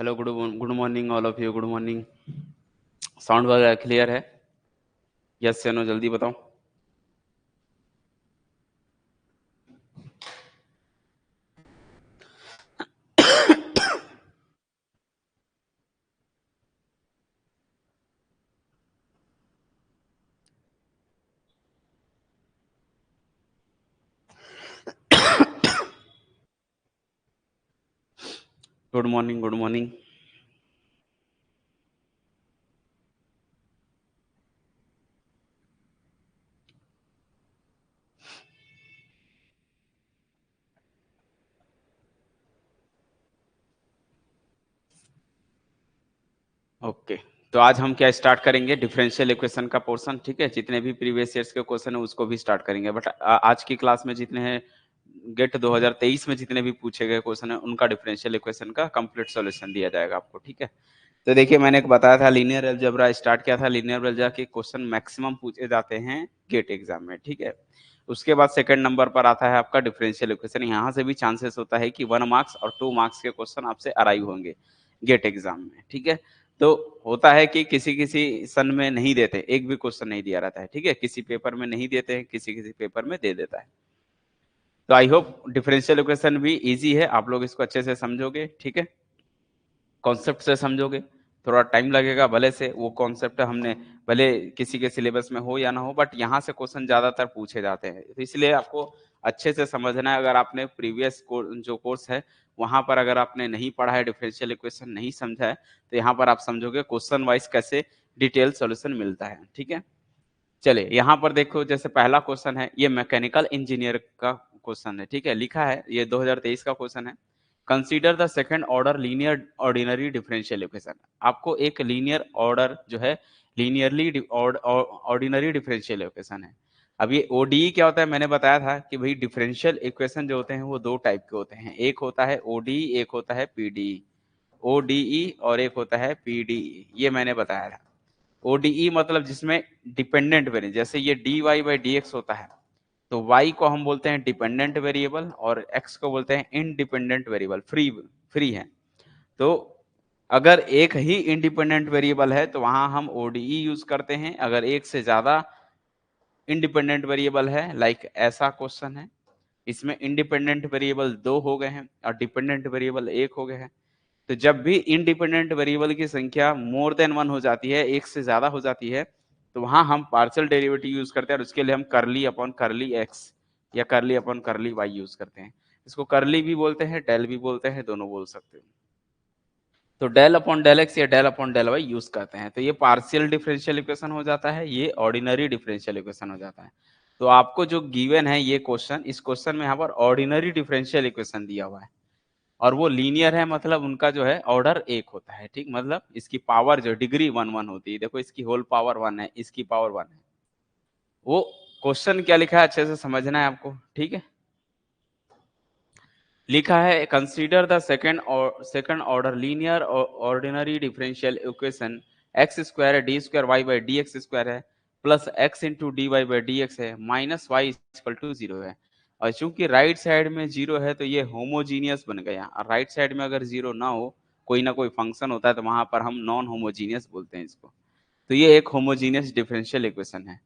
Hello, good morning all of you. Good morning. Sound वगैरह clear है? Yes या no, जल्दी बताओ। Good morning, good morning. Okay, तो आज हम क्या स्टार्ट करेंगे? डिफरेंशियल इक्वेशन का पोर्शन। ठीक है, जितने भी प्रीवियस ईयर्स के क्वेश्चन है उसको भी स्टार्ट करेंगे, बट आज की क्लास में जितने हैं गेट 2023 में जितने भी पूछे गए क्वेश्चन है उनका डिफरेंशियल इक्वेशन का कंप्लीट सॉल्यूशन दिया जाएगा आपको। ठीक है, तो देखिए मैंने एक बताया था, लीनियर अलजेब्रा स्टार्ट किया था। लीनियर अलजेब्रा के क्वेश्चन मैक्सिमम पूछे जाते हैं गेट एग्जाम में। ठीक है, उसके बाद सेकंड नंबर पर आता है आपका डिफरेंशियल इक्वेशन। यहाँ से भी चांसेस होता है कि 1 मार्क्स और 2 मार्क्स के क्वेश्चन आपसे अराइव होंगे गेट एग्जाम में। ठीक है, तो होता है कि किसी किसी सन में नहीं देते, एक भी क्वेश्चन नहीं दिया रहता है। ठीक है, किसी पेपर में नहीं देते हैं, किसी किसी पेपर में दे देता है। तो आई होप डिफरेंशियल इक्वेशन भी इजी है, आप लोग इसको अच्छे से समझोगे। ठीक है, कॉन्सेप्ट से समझोगे, थोड़ा टाइम लगेगा भले से। वो कॉन्सेप्ट हमने भले किसी के सिलेबस में हो या ना हो, बट यहाँ से क्वेश्चन ज्यादातर पूछे जाते हैं, तो इसलिए आपको अच्छे से समझना है। अगर आपने प्रीवियस जो कोर्स है वहां पर अगर आपने नहीं पढ़ा है, डिफरेंशियल इक्वेशन नहीं समझा है, तो यहाँ पर आप समझोगे क्वेश्चन वाइज कैसे डिटेल सॉल्यूशन मिलता है। ठीक है, चलिए यहाँ पर देखो, जैसे पहला क्वेश्चन है, ये मैकेनिकल इंजीनियर का क्वेश्चन है। ठीक है, लिखा है, ये 2023 का क्वेश्चन है। Consider the second order linear ordinary differential equation. आपको एक लीनियर ऑर्डर जो है लीनियरली ऑर्डिनरी डिफरेंशियल इक्वेशन है। अब ये ओडीई क्या होता है, मैंने बताया था कि भाई डिफरेंशियल इक्वेशन जो होते हैं वो दो टाइप के होते हैं, एक होता है ओडीई, एक होता है पीडीई। ओडीई और एक होता है पीडीई, ये मैंने बताया था। ओडीई मतलब जिसमें डिपेंडेंट वेरिएबल, जैसे ये d y by d x होता है, तो y को हम बोलते हैं डिपेंडेंट वेरिएबल और x को बोलते हैं इंडिपेंडेंट वेरिएबल, फ्री फ्री है। तो अगर एक ही इंडिपेंडेंट वेरिएबल है तो वहां हम ओडीई यूज करते हैं। अगर एक से ज्यादा इंडिपेंडेंट वेरिएबल है, लाइक ऐसा क्वेश्चन है, इसमें इंडिपेंडेंट वेरिएबल 2 हो गए हैं और डिपेंडेंट वेरिएबल 1 हो गए हैं, तो जब भी इंडिपेंडेंट वेरिएबल की संख्या मोर देन 1 हो जाती है, एक से ज्यादा हो जाती है, तो वहां हम पार्शियल डेरिवेटिव यूज करते हैं, और उसके लिए हम करली अपॉन करली एक्स या करली अपॉन करली वाई यूज करते हैं। इसको करली भी बोलते हैं, डेल भी बोलते हैं, दोनों बोल सकते हैं। तो डेल अपॉन डेल एक्स या del upon del y use करते हैं, तो ये पार्शियल डिफरेंशियल इक्वेशन हो जाता है, ये ऑर्डिनरी डिफरेंशियल इक्वेशन हो जाता है। तो आपको जो गिवन है ये क्वेश्चन, इस क्वेश्चन में यहाँ पर ऑर्डिनरी डिफरेंशियल इक्वेशन दिया हुआ है, और वो लीनियर है, मतलब उनका जो है ऑर्डर 1 होता है। ठीक, मतलब इसकी पावर जो डिग्री 1 1 होती है। देखो इसकी होल पावर 1 है, इसकी पावर 1 है। वो क्वेश्चन क्या लिखा है अच्छे से समझना है आपको। ठीक है, लिखा है consider the second order linear ordinary differential equation x square d square y by d x square है plus x into d y by d x है माइनस वाई इक्वल टू 0 है। और चूंकि राइट साइड में 0 है तो ये homogeneous बन गया, और राइट साइड में अगर 0 ना हो, कोई ना कोई फंक्शन होता है, तो वहां पर हम नॉन होमोजीनियस बोलते हैं इसको। तो ये एक होमोजीनियस डिफरेंशियल इक्वेशन है,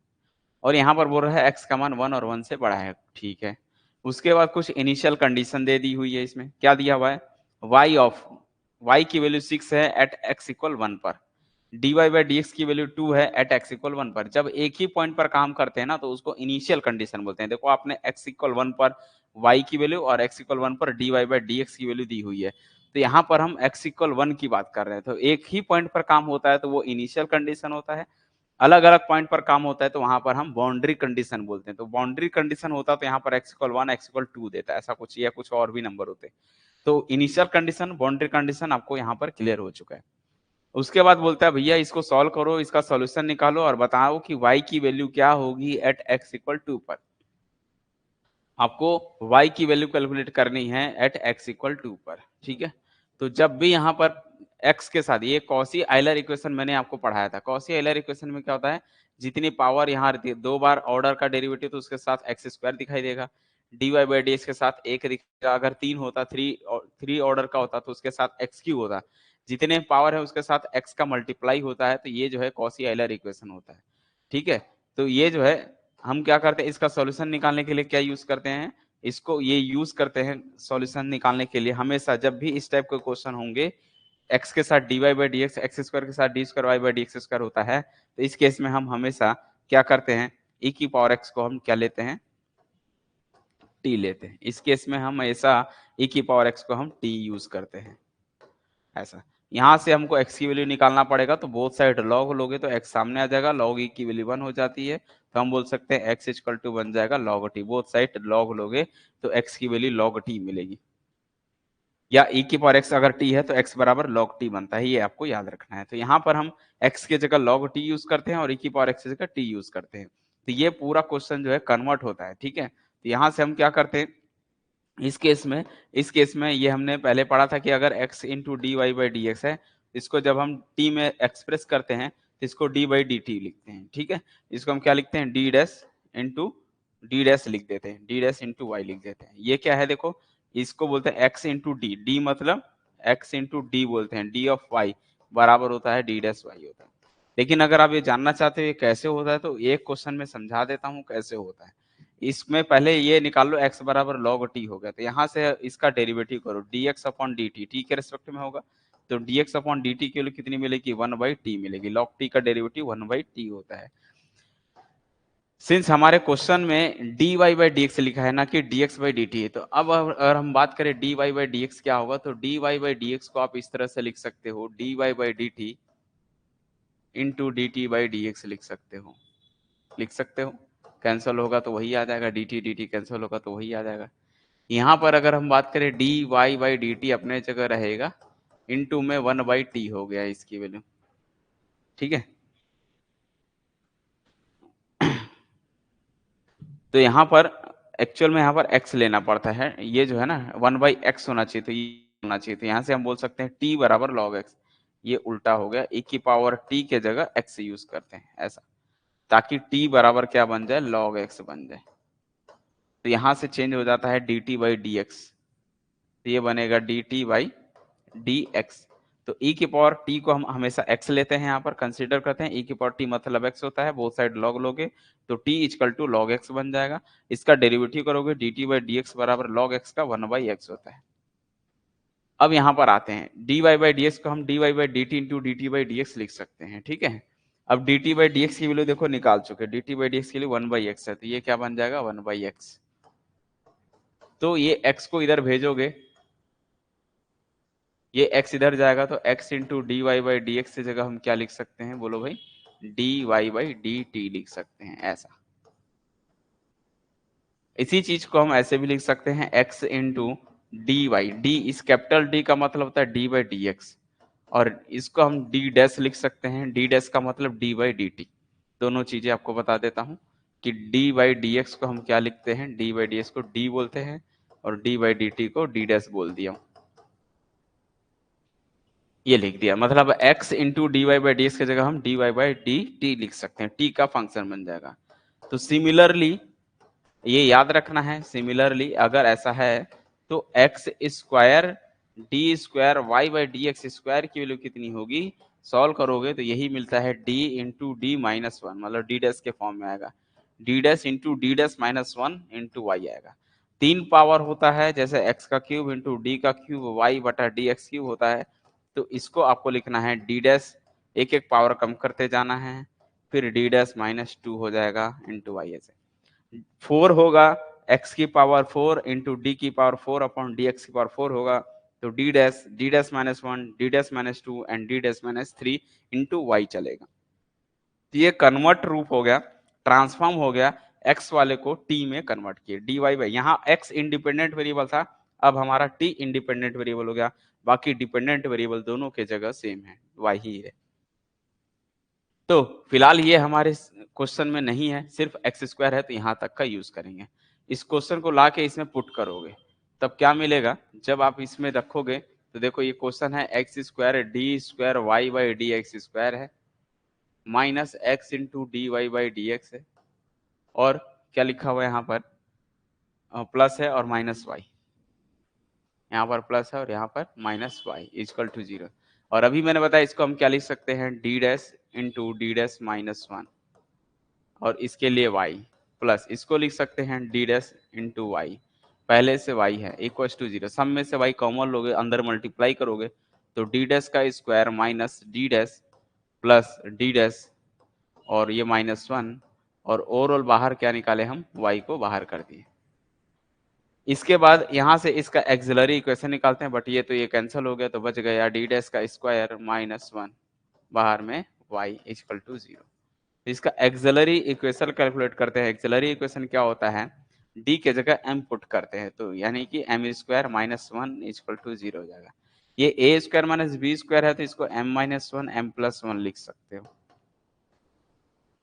और यहाँ पर बोल रहा है एक्स का मान 1 और 1 से बड़ा है। ठीक है, उसके बाद कुछ इनिशियल कंडीशन दे दी हुई है। इसमें क्या दिया हुआ है, y की वैल्यू 6 है एट x इक्वल 1 पर, dy बाई डी की वैल्यू 2 है एट x इक्वल 1 पर। जब एक ही पॉइंट पर काम करते हैं ना, तो उसको इनिशियल कंडीशन बोलते हैं। देखो आपने x इक्वल 1 पर y की वैल्यू और x इक्वल 1 पर dy बाई डी की वैल्यू दी हुई है, तो यहाँ पर हम x इक्वल 1 की बात कर रहे हैं। तो एक ही पॉइंट पर काम होता है तो वो इनिशियल कंडीशन होता है, अलग अलग पॉइंट पर काम होता है तो वहां पर हम बाउंड्री कंडीशन बोलते हैं। तो बाउंड्री कंडीशन होता तो यहाँ पर x इक्वल 1 x इक्वल 2 देता, ऐसा कुछ या कुछ और भी नंबर होते। तो इनिशियल कंडीशन, बाउंड्री कंडीशन आपको यहाँ पर क्लियर हो चुका है। उसके बाद बोलता है भैया इसको सॉल्व करो, इसका सॉल्यूशन निकालो और बताओ कि y की वैल्यू क्या होगी एट x इक्वल 2 पर। आपको y की वैल्यू कैलकुलेट करनी है एट x इक्वल 2 पर। ठीक है, तो जब भी यहाँ पर x के साथ, ये कॉसी आइलर इक्वेशन मैंने आपको पढ़ाया था। कॉसी आइलर इक्वेशन में क्या होता है, जितनी पावर यहाँ रहती है, 2 बार ऑर्डर का डेरिवेटिव तो उसके साथ एक्स स्क्वायर दिखाई देगा, dy बाई डी के साथ एक दिखेगा, अगर 3 होता, थ्री ऑर्डर का होता तो उसके साथ एक्स क्यूब होता। जितने पावर है उसके साथ x का मल्टीप्लाई होता है, तो ये जो है कॉशी आयलर इक्वेशन होता है। ठीक है, तो ये जो है हम क्या करते हैं, इसका सॉल्यूशन निकालने के लिए क्या यूज करते हैं, इसको ये यूज करते हैं सॉल्यूशन निकालने के लिए। हमेशा जब भी इस टाइप के क्वेश्चन होंगे, x के साथ dy by d x, x square के साथ d square y by d x square होता है, तो इस केस में हम हमेशा क्या करते हैं, e की पावर x को हम क्या लेते हैं, t लेते हैं। इस केस में हम ऐसा e की पावर x को हम t यूज करते हैं। ऐसा यहां से हमको x की वैल्यू निकालना पड़ेगा, तो बोथ साइड log लोगे तो x सामने आ जाएगा, log e की वैल्यू 1 हो जाती है, तो हम बोल सकते हैं x इक्वल टू बन जाएगा log t। Both side log लोगे तो x की वैल्यू log t मिलेगी, या e की पावर x अगर t है तो x बराबर log t बनता है, ये आपको याद रखना है। तो यहाँ पर हम x की जगह log t यूज करते हैं और e की पावर x की जगह t यूज करते हैं, तो ये पूरा क्वेश्चन जो है कन्वर्ट होता है। ठीक है, तो यहाँ से हम क्या करते हैं, इस केस में ये हमने पहले पढ़ा था कि अगर x into d y by d x है, इसको जब हम t में एक्सप्रेस करते हैं तो इसको d बाई डी टी लिखते हैं। ठीक है, इसको हम क्या लिखते हैं, d dash into d dash लिख देते हैं, d डैश इंटू वाई लिख देते हैं। ये क्या है देखो, इसको बोलते हैं x इंटू डी, डी मतलब x इंटू डी बोलते हैं, d ऑफ y बराबर होता है d डैश y होता है। लेकिन अगर आप ये जानना चाहते हो ये कैसे होता है, तो एक क्वेश्चन में समझा देता हूँ कैसे होता है। इसमें पहले ये निकाल लो x बराबर log t हो गया, तो यहाँ से इसका डेरिवेटिव करो, dx अपॉन dt, t के रेस्पेक्ट में होगा, तो dx अपॉन dt की वैल्यू कितनी मिलेगी, 1 बाई टी मिलेगी। log t का डेरिवेटिव 1 बाई टी होता है। सिंस हमारे क्वेश्चन में dy बाई dx लिखा है ना कि dx बाई dt है, तो अब अगर हम बात करें dy बाई dx क्या होगा, तो dy बाई dx को आप इस तरह से लिख सकते हो, dy by dt into dt by dx लिख सकते हो, कैंसिल होगा तो वही आ जाएगा, dt कैंसिल होगा तो वही आ जाएगा। यहाँ पर अगर हम बात करें dy बाई dt अपने जगह रहेगा, इंटू में 1 बाई टी हो गया इसकी वैल्यू। ठीक है, तो यहाँ पर एक्चुअल में यहाँ पर x लेना पड़ता है, ये जो है ना 1 बाई एक्स होना चाहिए, तो ये होना चाहिए, तो यहाँ से हम बोल सकते हैं t बराबर log x। ये उल्टा हो गया, e की पावर t के जगह x यूज करते हैं ऐसा, ताकि t बराबर क्या बन जाए, log x बन जाए। तो यहाँ से चेंज हो जाता है dt बाई डी एक्स, तो ये बनेगा dt बाई डी एक्स। तो e की पावर t को हम हमेशा x लेते हैं, यहाँ पर कंसीडर करते हैं, e की पावर t मतलब x होता है, बोथ साइड log लोगे तो t equal to log x बन जाएगा। इसका डेरिवेटिव करोगे dt बाई डी एक्स बराबर log x का 1 बाई एक्स होता है। अब यहाँ पर आते हैं, dy बाई डी एक्स को हम dy by dt into dt by d x लिख सकते हैं। ठीक है, अब dt बाई डी एक्स की वैल्यू देखो निकाल चुके, dt बाई डी एक्स के लिए 1 बाई एक्स है, तो ये क्या बन जाएगा, 1 बाई एक्स। तो ये x को इधर भेजोगे, ये x इधर जाएगा, तो x into d y by d x की जगह हम क्या लिख सकते हैं, बोलो भाई, d y by d t लिख सकते हैं ऐसा। इसी चीज को हम ऐसे भी लिख सकते हैं, x into d y, d इस कैपिटल डी का मतलब होता है डी बाई डी एक्स, और इसको हम डी डैश लिख सकते हैं, डी डैश का मतलब डी बाई डी टी। दोनों चीजें आपको बता देता हूं कि डी बाई डी एक्स को हम क्या लिखते हैं, डी बाई डी एक्स को डी बोलते हैं, और डी बाई डी टी को डी डैश बोल दिया, ये लिख दिया। मतलब x into d y by d x की जगह हम d y by d t लिख सकते हैं, t का फंक्शन बन जाएगा। तो सिमिलरली ये याद रखना है, सिमिलरली अगर ऐसा है तो x square d square y by d x square की वैल्यू कितनी होगी, सॉल्व करोगे तो यही मिलता है d into d minus one, मतलब डी डैश के फॉर्म में आएगा, d dash into d dash minus one into y आएगा। तीन पावर होता है, जैसे एक्स का क्यूब इंटू डी का क्यूब वाई बटा डी एक्स क्यूब होता है, तो इसको आपको लिखना है डी डैश, एक एक पावर कम करते जाना है, फिर डी डैश माइनस टू हो जाएगा इंटू वाई। ऐसे 4 होगा, x की पावर 4 इंटू डी की पावर 4 अपॉन डी एक्स की पावर 4 होगा, तो d dash minus one, d dash minus two and d dash minus three into y चलेगा। तो ये कन्वर्ट रूप हो गया, ट्रांसफॉर्म हो गया, x वाले को t में कन्वर्ट किए, डी वाई बाई, यहाँ x इंडिपेंडेंट वेरिएबल था, अब हमारा t इंडिपेंडेंट वेरिएबल हो गया, बाकी डिपेंडेंट वेरिएबल दोनों के जगह सेम है, y ही है। तो फिलहाल ये हमारे क्वेश्चन में नहीं है, सिर्फ एक्स स्क्वायर है, तो यहाँ तक का यूज करेंगे। इस क्वेश्चन को लाके इसमें पुट करोगे तब क्या मिलेगा, जब आप इसमें रखोगे तो देखो ये क्वेश्चन है x square d square y by d x square है, minus x into d y by d x है, और क्या लिखा हुआ है यहाँ पर, प्लस है और माइनस वाई, यहाँ पर प्लस है और यहाँ पर minus y equal to zero. और अभी मैंने बताया इसको हम क्या लिख सकते हैं, D dash into d dash minus one, और इसके लिए y प्लस इसको लिख सकते हैं डी डैश इंटू वाई, पहले से y है इक्वल टू जीरो, सब में से y कॉमन लोगे अंदर मल्टीप्लाई करोगे तो डी डैश का square minus D dash plus D dash और ये माइनस वन, और ओवरऑल बाहर क्या निकाले हम, y को बाहर कर दिए। इसके बाद यहाँ से इसका एक्सिलरी इक्वेशन निकालते हैं, बट ये तो ये कैंसिल हो गया तो बच गया डी डैश का स्क्वायर माइनस वन, बाहर में y इक्वल टू जीरो। इसका एक्सिलरी इक्वेशन कैलकुलेट करते हैं। एक्सिलरी इक्वेशन क्या होता है, d के जगह m पुट करते हैं, तो यानी कि m square minus one equal to zero हो जाएगा। ये a square minus b square है तो इसको m minus one m plus one लिख सकते हो।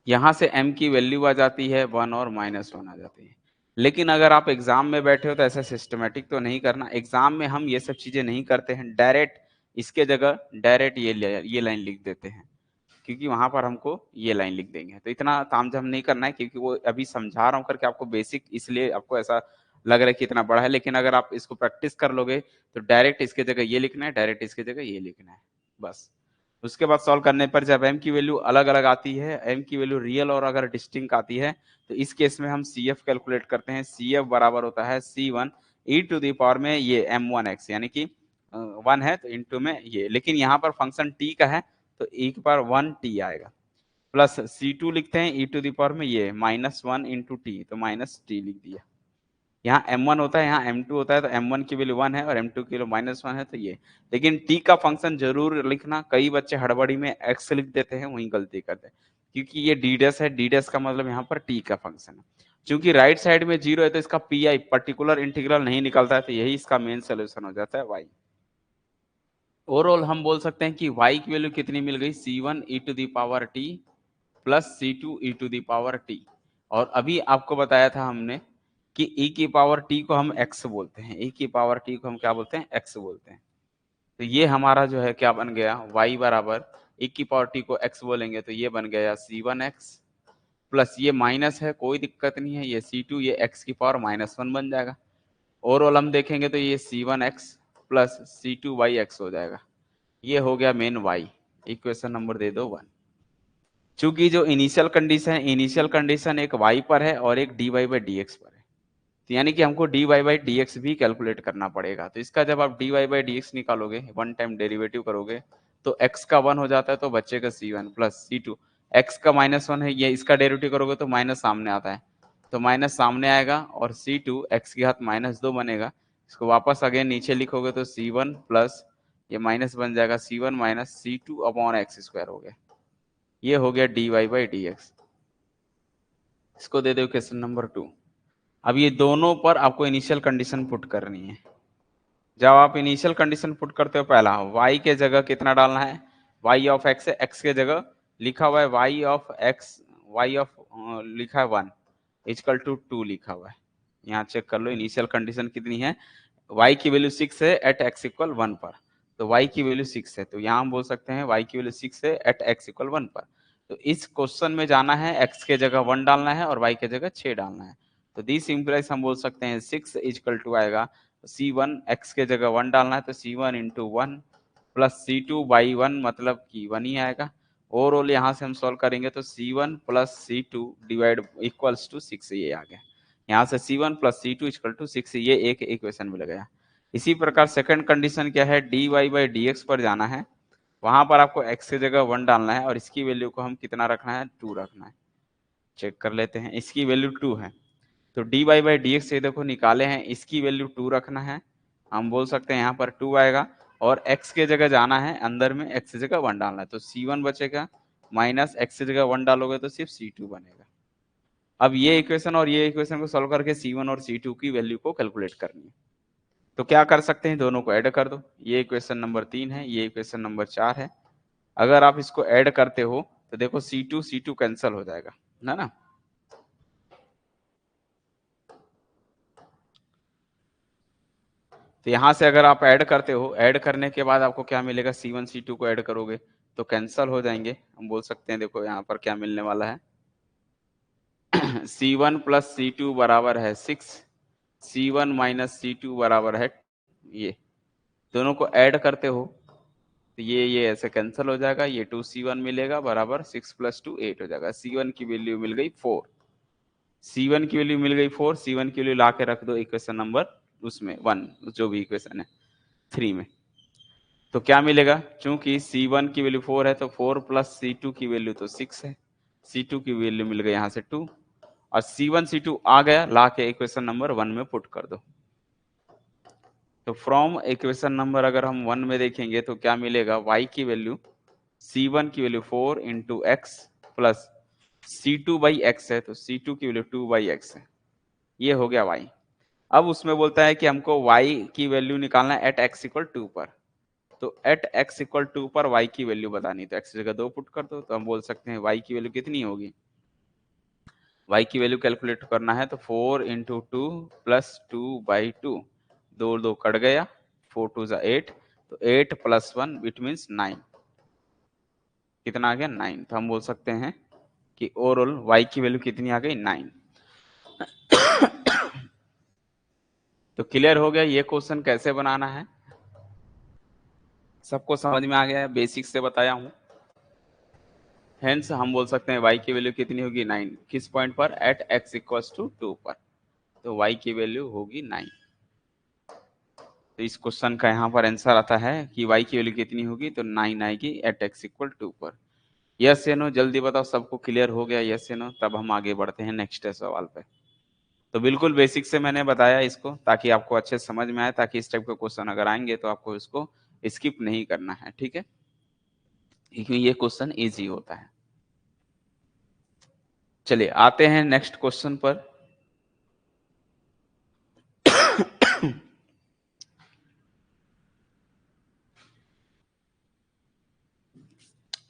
यहाँ से m की वैल्यू आ जाती है वन और माइनस वन आ जाती है। लेकिन अगर आप एग्जाम में बैठे हो तो ऐसा सिस्टमेटिक तो नहीं करना, एग्जाम में हम ये सब चीजें नहीं करते हैं, डायरेक्ट इसके जगह डायरेक्ट ये लाइन लिख देते हैं, क्योंकि वहां पर हमको ये लाइन लिख देंगे। तो इतना तामझाम नहीं करना है, क्योंकि वो अभी समझा रहा हूँ करके आपको बेसिक, इसलिए आपको ऐसा लग रहा है कि इतना बड़ा है, लेकिन अगर आप इसको प्रैक्टिस कर लोगे तो डायरेक्ट इसके जगह ये लिखना है, डायरेक्ट इसके जगह ये लिखना है बस। उसके बाद सॉल्व करने पर जब m की वैल्यू अलग अलग आती है, m की वैल्यू रियल और अगर डिस्टिंक्ट आती है, तो इस केस में हम CF कैलकुलेट करते हैं। CF बराबर होता है C1 e to the power में ये m1x, यानी कि 1 है तो इंटू में ये, लेकिन यहाँ पर फंक्शन t का है तो e की पावर 1t आएगा, प्लस C2 लिखते हैं e टू द पावर में ये माइनस वन इंटू टी, तो माइनस टी लिख दिया। यहाँ m1 होता है, यहाँ m2 होता है, तो m1 की वैल्यू 1 है और m2 की वैल्यू माइनस वन है, तो ये। लेकिन t का फंक्शन जरूर लिखना, कई बच्चे हड़बड़ी में x लिख देते हैं, वहीं गलती करते हैं, क्योंकि ये d डैश है, d डैश का मतलब यहाँ पर t का फंक्शन है। चूंकि राइट साइड में जीरो है तो इसका पी पर्टिकुलर इंटीग्रल नहीं निकलता है, तो यही इसका मेन सोल्यूशन हो जाता है y। ओवरऑल हम बोल सकते हैं कि y की वैल्यू कितनी मिल गई, C1 e to the power t plus C2 e to the power t, और अभी आपको बताया था हमने कि e की पावर t को हम x बोलते हैं, e की पावर t को हम क्या बोलते हैं, x बोलते हैं। तो ये हमारा जो है क्या बन गया, y बराबर e की पावर t को x बोलेंगे तो ये बन गया C1x, प्लस ये माइनस है कोई दिक्कत नहीं है, ये C2 ये x की पावर माइनस वन बन जाएगा। ओवरऑल हम देखेंगे तो ये C1x प्लस C2yx हो जाएगा। ये हो गया मेन y, इक्वेशन नंबर दे दो 1। चूंकि जो इनिशियल कंडीशन एक y पर है और एक dy बाई dx पर है, तो यानी कि हमको dy बाई dx भी कैलकुलेट करना पड़ेगा। तो इसका जब आप dy बाई dx निकालोगे, वन टाइम डेरिवेटिव करोगे, तो x का 1 हो जाता है तो बचेगा C1 प्लस C2, x का माइनस वन है, ये इसका डेरिवेटिव करोगे तो माइनस सामने आता है, तो माइनस सामने आएगा और C2 x की घात माइनस दो बनेगा, इसको वापस अगेन नीचे लिखोगे तो C1 प्लस ये माइनस बन जाएगा C1 minus C2 upon x square हो गया। ये हो गया dy बाई dx। इसको दे दो क्वेश्चन नंबर 2। अब ये दोनों पर आपको इनिशियल कंडीशन पुट करनी है। जब आप इनिशियल कंडीशन पुट करते हो, पहला y के जगह कितना डालना है, y ऑफ x है, x के जगह लिखा हुआ है y of x, y of लिखा है 1 इक्वल टू 2 लिखा हुआ है। यहाँ चेक कर लो इनिशियल कंडीशन कितनी है, y की वैल्यू 6 है एट x इक्वल 1 पर, तो y की वैल्यू 6 है, तो यहाँ हम बोल सकते हैं y की वैल्यू 6 है एट x इक्वल 1 पर। तो इस क्वेश्चन में जाना है, x के जगह 1 डालना है और y के जगह 6 डालना है, तो दिस इंप्लाइज हम बोल सकते हैं 6 इक्वल टू आएगा C1, x के जगह 1 डालना है तो C1 into one plus C2 by one, मतलब कि 1 ही आएगा। ओवरऑल यहाँ से हम सॉल्व करेंगे तो C1 plus C2 divide equals to 6, ये आ गया। यहाँ से C1 plus C2 equal to 6, ये एक इक्वेशन मिल गया। इसी प्रकार सेकंड कंडीशन क्या है, dy बाई dx पर जाना है, वहां पर आपको x की जगह 1 डालना है और इसकी वैल्यू को हम कितना रखना है, 2 रखना है। चेक कर लेते हैं, इसकी वैल्यू 2 है, तो dy बाई dx से देखो निकाले हैं, इसकी वैल्यू 2 रखना है, हम बोल सकते हैं यहाँ पर 2 आएगा, और x के जगह जाना है, अंदर में x की जगह 1 डालना है, तो C1 बचेगा माइनस x की जगह 1 डालोगे तो सिर्फ C2 बनेगा। अब ये इक्वेशन और ये इक्वेशन को सॉल्व करके C1 और C2 की वैल्यू को कैलकुलेट करनी है। तो क्या कर सकते हैं, दोनों को ऐड कर दो, ये इक्वेशन नंबर 3 है, ये इक्वेशन नंबर 4 है। अगर आप इसको ऐड करते हो तो देखो C2 कैंसिल हो जाएगा ना। तो यहाँ से अगर आप ऐड करते हो, ऐड करने के बाद आपको क्या मिलेगा, C1 C2 को ऐड करोगे तो कैंसिल हो जाएंगे। हम बोल सकते हैं देखो यहाँ पर क्या मिलने वाला है C1 प्लस C2 बराबर है 6, C1 माइनस C2 बराबर है, ये दोनों को ऐड करते हो तो ये ऐसे कैंसिल हो जाएगा, ये 2c1 मिलेगा बराबर 6 + 2 8 हो जाएगा। c1 की वैल्यू मिल गई 4, c1 की वैल्यू मिल गई 4, c1 की वैल्यू ला के रख दो इक्वेशन नंबर उसमें 1, जो भी इक्वेशन है 3 में। तो क्या मिलेगा, चूंकि c1 की वैल्यू 4 है तो 4 + c2 की वैल्यू तो 6 है, c2 की वैल्यू मिल गई यहाँ से 2, और c1 c2 आ गया, ला के इक्वेशन नंबर 1 में पुट कर दो। तो फ्रॉम इक्वेशन नंबर अगर हम 1 में देखेंगे तो क्या मिलेगा, y की वैल्यू c1 की वैल्यू 4 × x प्लस c2/x है, तो c2 की वैल्यू 2/x है, ये हो गया y। अब उसमें बोलता है कि हमको y की वैल्यू निकालना है एट x = 2 पर, तो एट x = 2 पर y की वैल्यू बतानी, तो x की जगह 2 पुट कर दो, तो हम बोल सकते हैं y की वैल्यू कितनी होगी, y की वैल्यू कैलकुलेट करना है तो 4 × 2 + 2/2, 2 2 कट गया, 4 2 = 8, तो 8 + 1 इट मीन्स 9, कितना आ गया 9। तो हम बोल सकते हैं कि ओवरऑल y की वैल्यू कितनी आ गई 9। तो क्लियर हो गया ये क्वेश्चन कैसे बनाना है, सबको समझ में आ गया है, बेसिक से बताया हूं। हेंस हम बोल सकते हैं y की वैल्यू कितनी होगी 9, किस पॉइंट पर, एट x = 2 पर, तो y की वैल्यू होगी 9। तो इस क्वेश्चन का यहाँ पर आंसर आता है कि y की वैल्यू कितनी होगी, तो 9 आएगी एट x = 2 पर। यस या नो जल्दी बताओ, सबको क्लियर हो गया यस या नो, तब हम आगे बढ़ते हैं नेक्स्ट सवाल पे। तो बिल्कुल बेसिक से मैंने बताया इसको ताकि आपको अच्छे समझ में आए, ताकि इस टाइप के क्वेश्चन अगर आएंगे तो आपको इसको स्किप नहीं करना है, ठीक है, क्योंकि ये क्वेश्चन इजी होता है। चलिए आते हैं नेक्स्ट क्वेश्चन पर।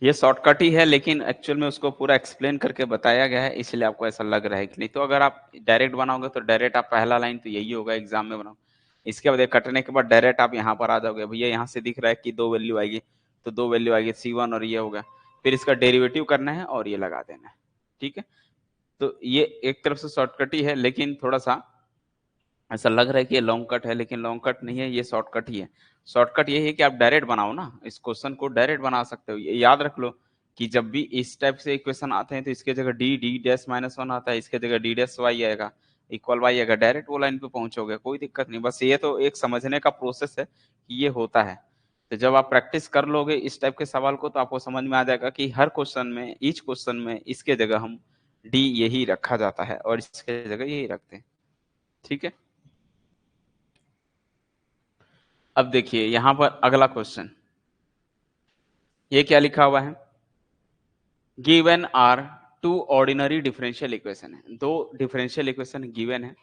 ये शॉर्टकट ही है, लेकिन एक्चुअल में उसको पूरा एक्सप्लेन करके बताया गया है, इसलिए आपको ऐसा लग रहा है कि नहीं। तो अगर आप डायरेक्ट बनाओगे तो डायरेक्ट आप पहला लाइन तो यही होगा एग्जाम में बनाओ, इसके बाद कटने के बाद डायरेक्ट आप यहाँ पर आ जाओगे, भैया यहाँ से दिख रहा है कि 2 वैल्यू आएगी, तो 2 वैल्यू आएगी c1 और ये होगा, फिर इसका डेरिवेटिव करना है और ये लगा देना है, ठीक है। तो ये एक तरफ से शॉर्टकट ही है, लेकिन थोड़ा सा ऐसा लग रहा है कि ये लॉन्ग कट है, लेकिन लॉन्ग कट नहीं है, ये शॉर्टकट ही है। शॉर्टकट ये है कि आप डायरेक्ट बनाओ ना, इस क्वेश्चन को डायरेक्ट बना सकते हो। ये याद रख लो कि जब भी इस टाइप से इक्वेशन आते हैं तो इसके जगह d(-1) आता है, इसके जगह d'(y) आएगा, इक्वल y आएगा, डायरेक्ट वो लाइन पे पहुंचोगे, कोई दिक्कत नहीं। बस ये तो एक समझने का प्रोसेस है कि ये होता है। तो जब आप प्रैक्टिस कर लोगे इस टाइप के सवाल को तो आपको समझ में आ जाएगा कि हर क्वेश्चन में, ईच क्वेश्चन में इसके जगह हम d यही रखा जाता है और इसके जगह यही रखते हैं, ठीक है। अब देखिए यहां पर अगला क्वेश्चन, ये क्या लिखा हुआ है, given are two ordinary differential equation है, दो डिफरेंशियल इक्वेशन गिवन है।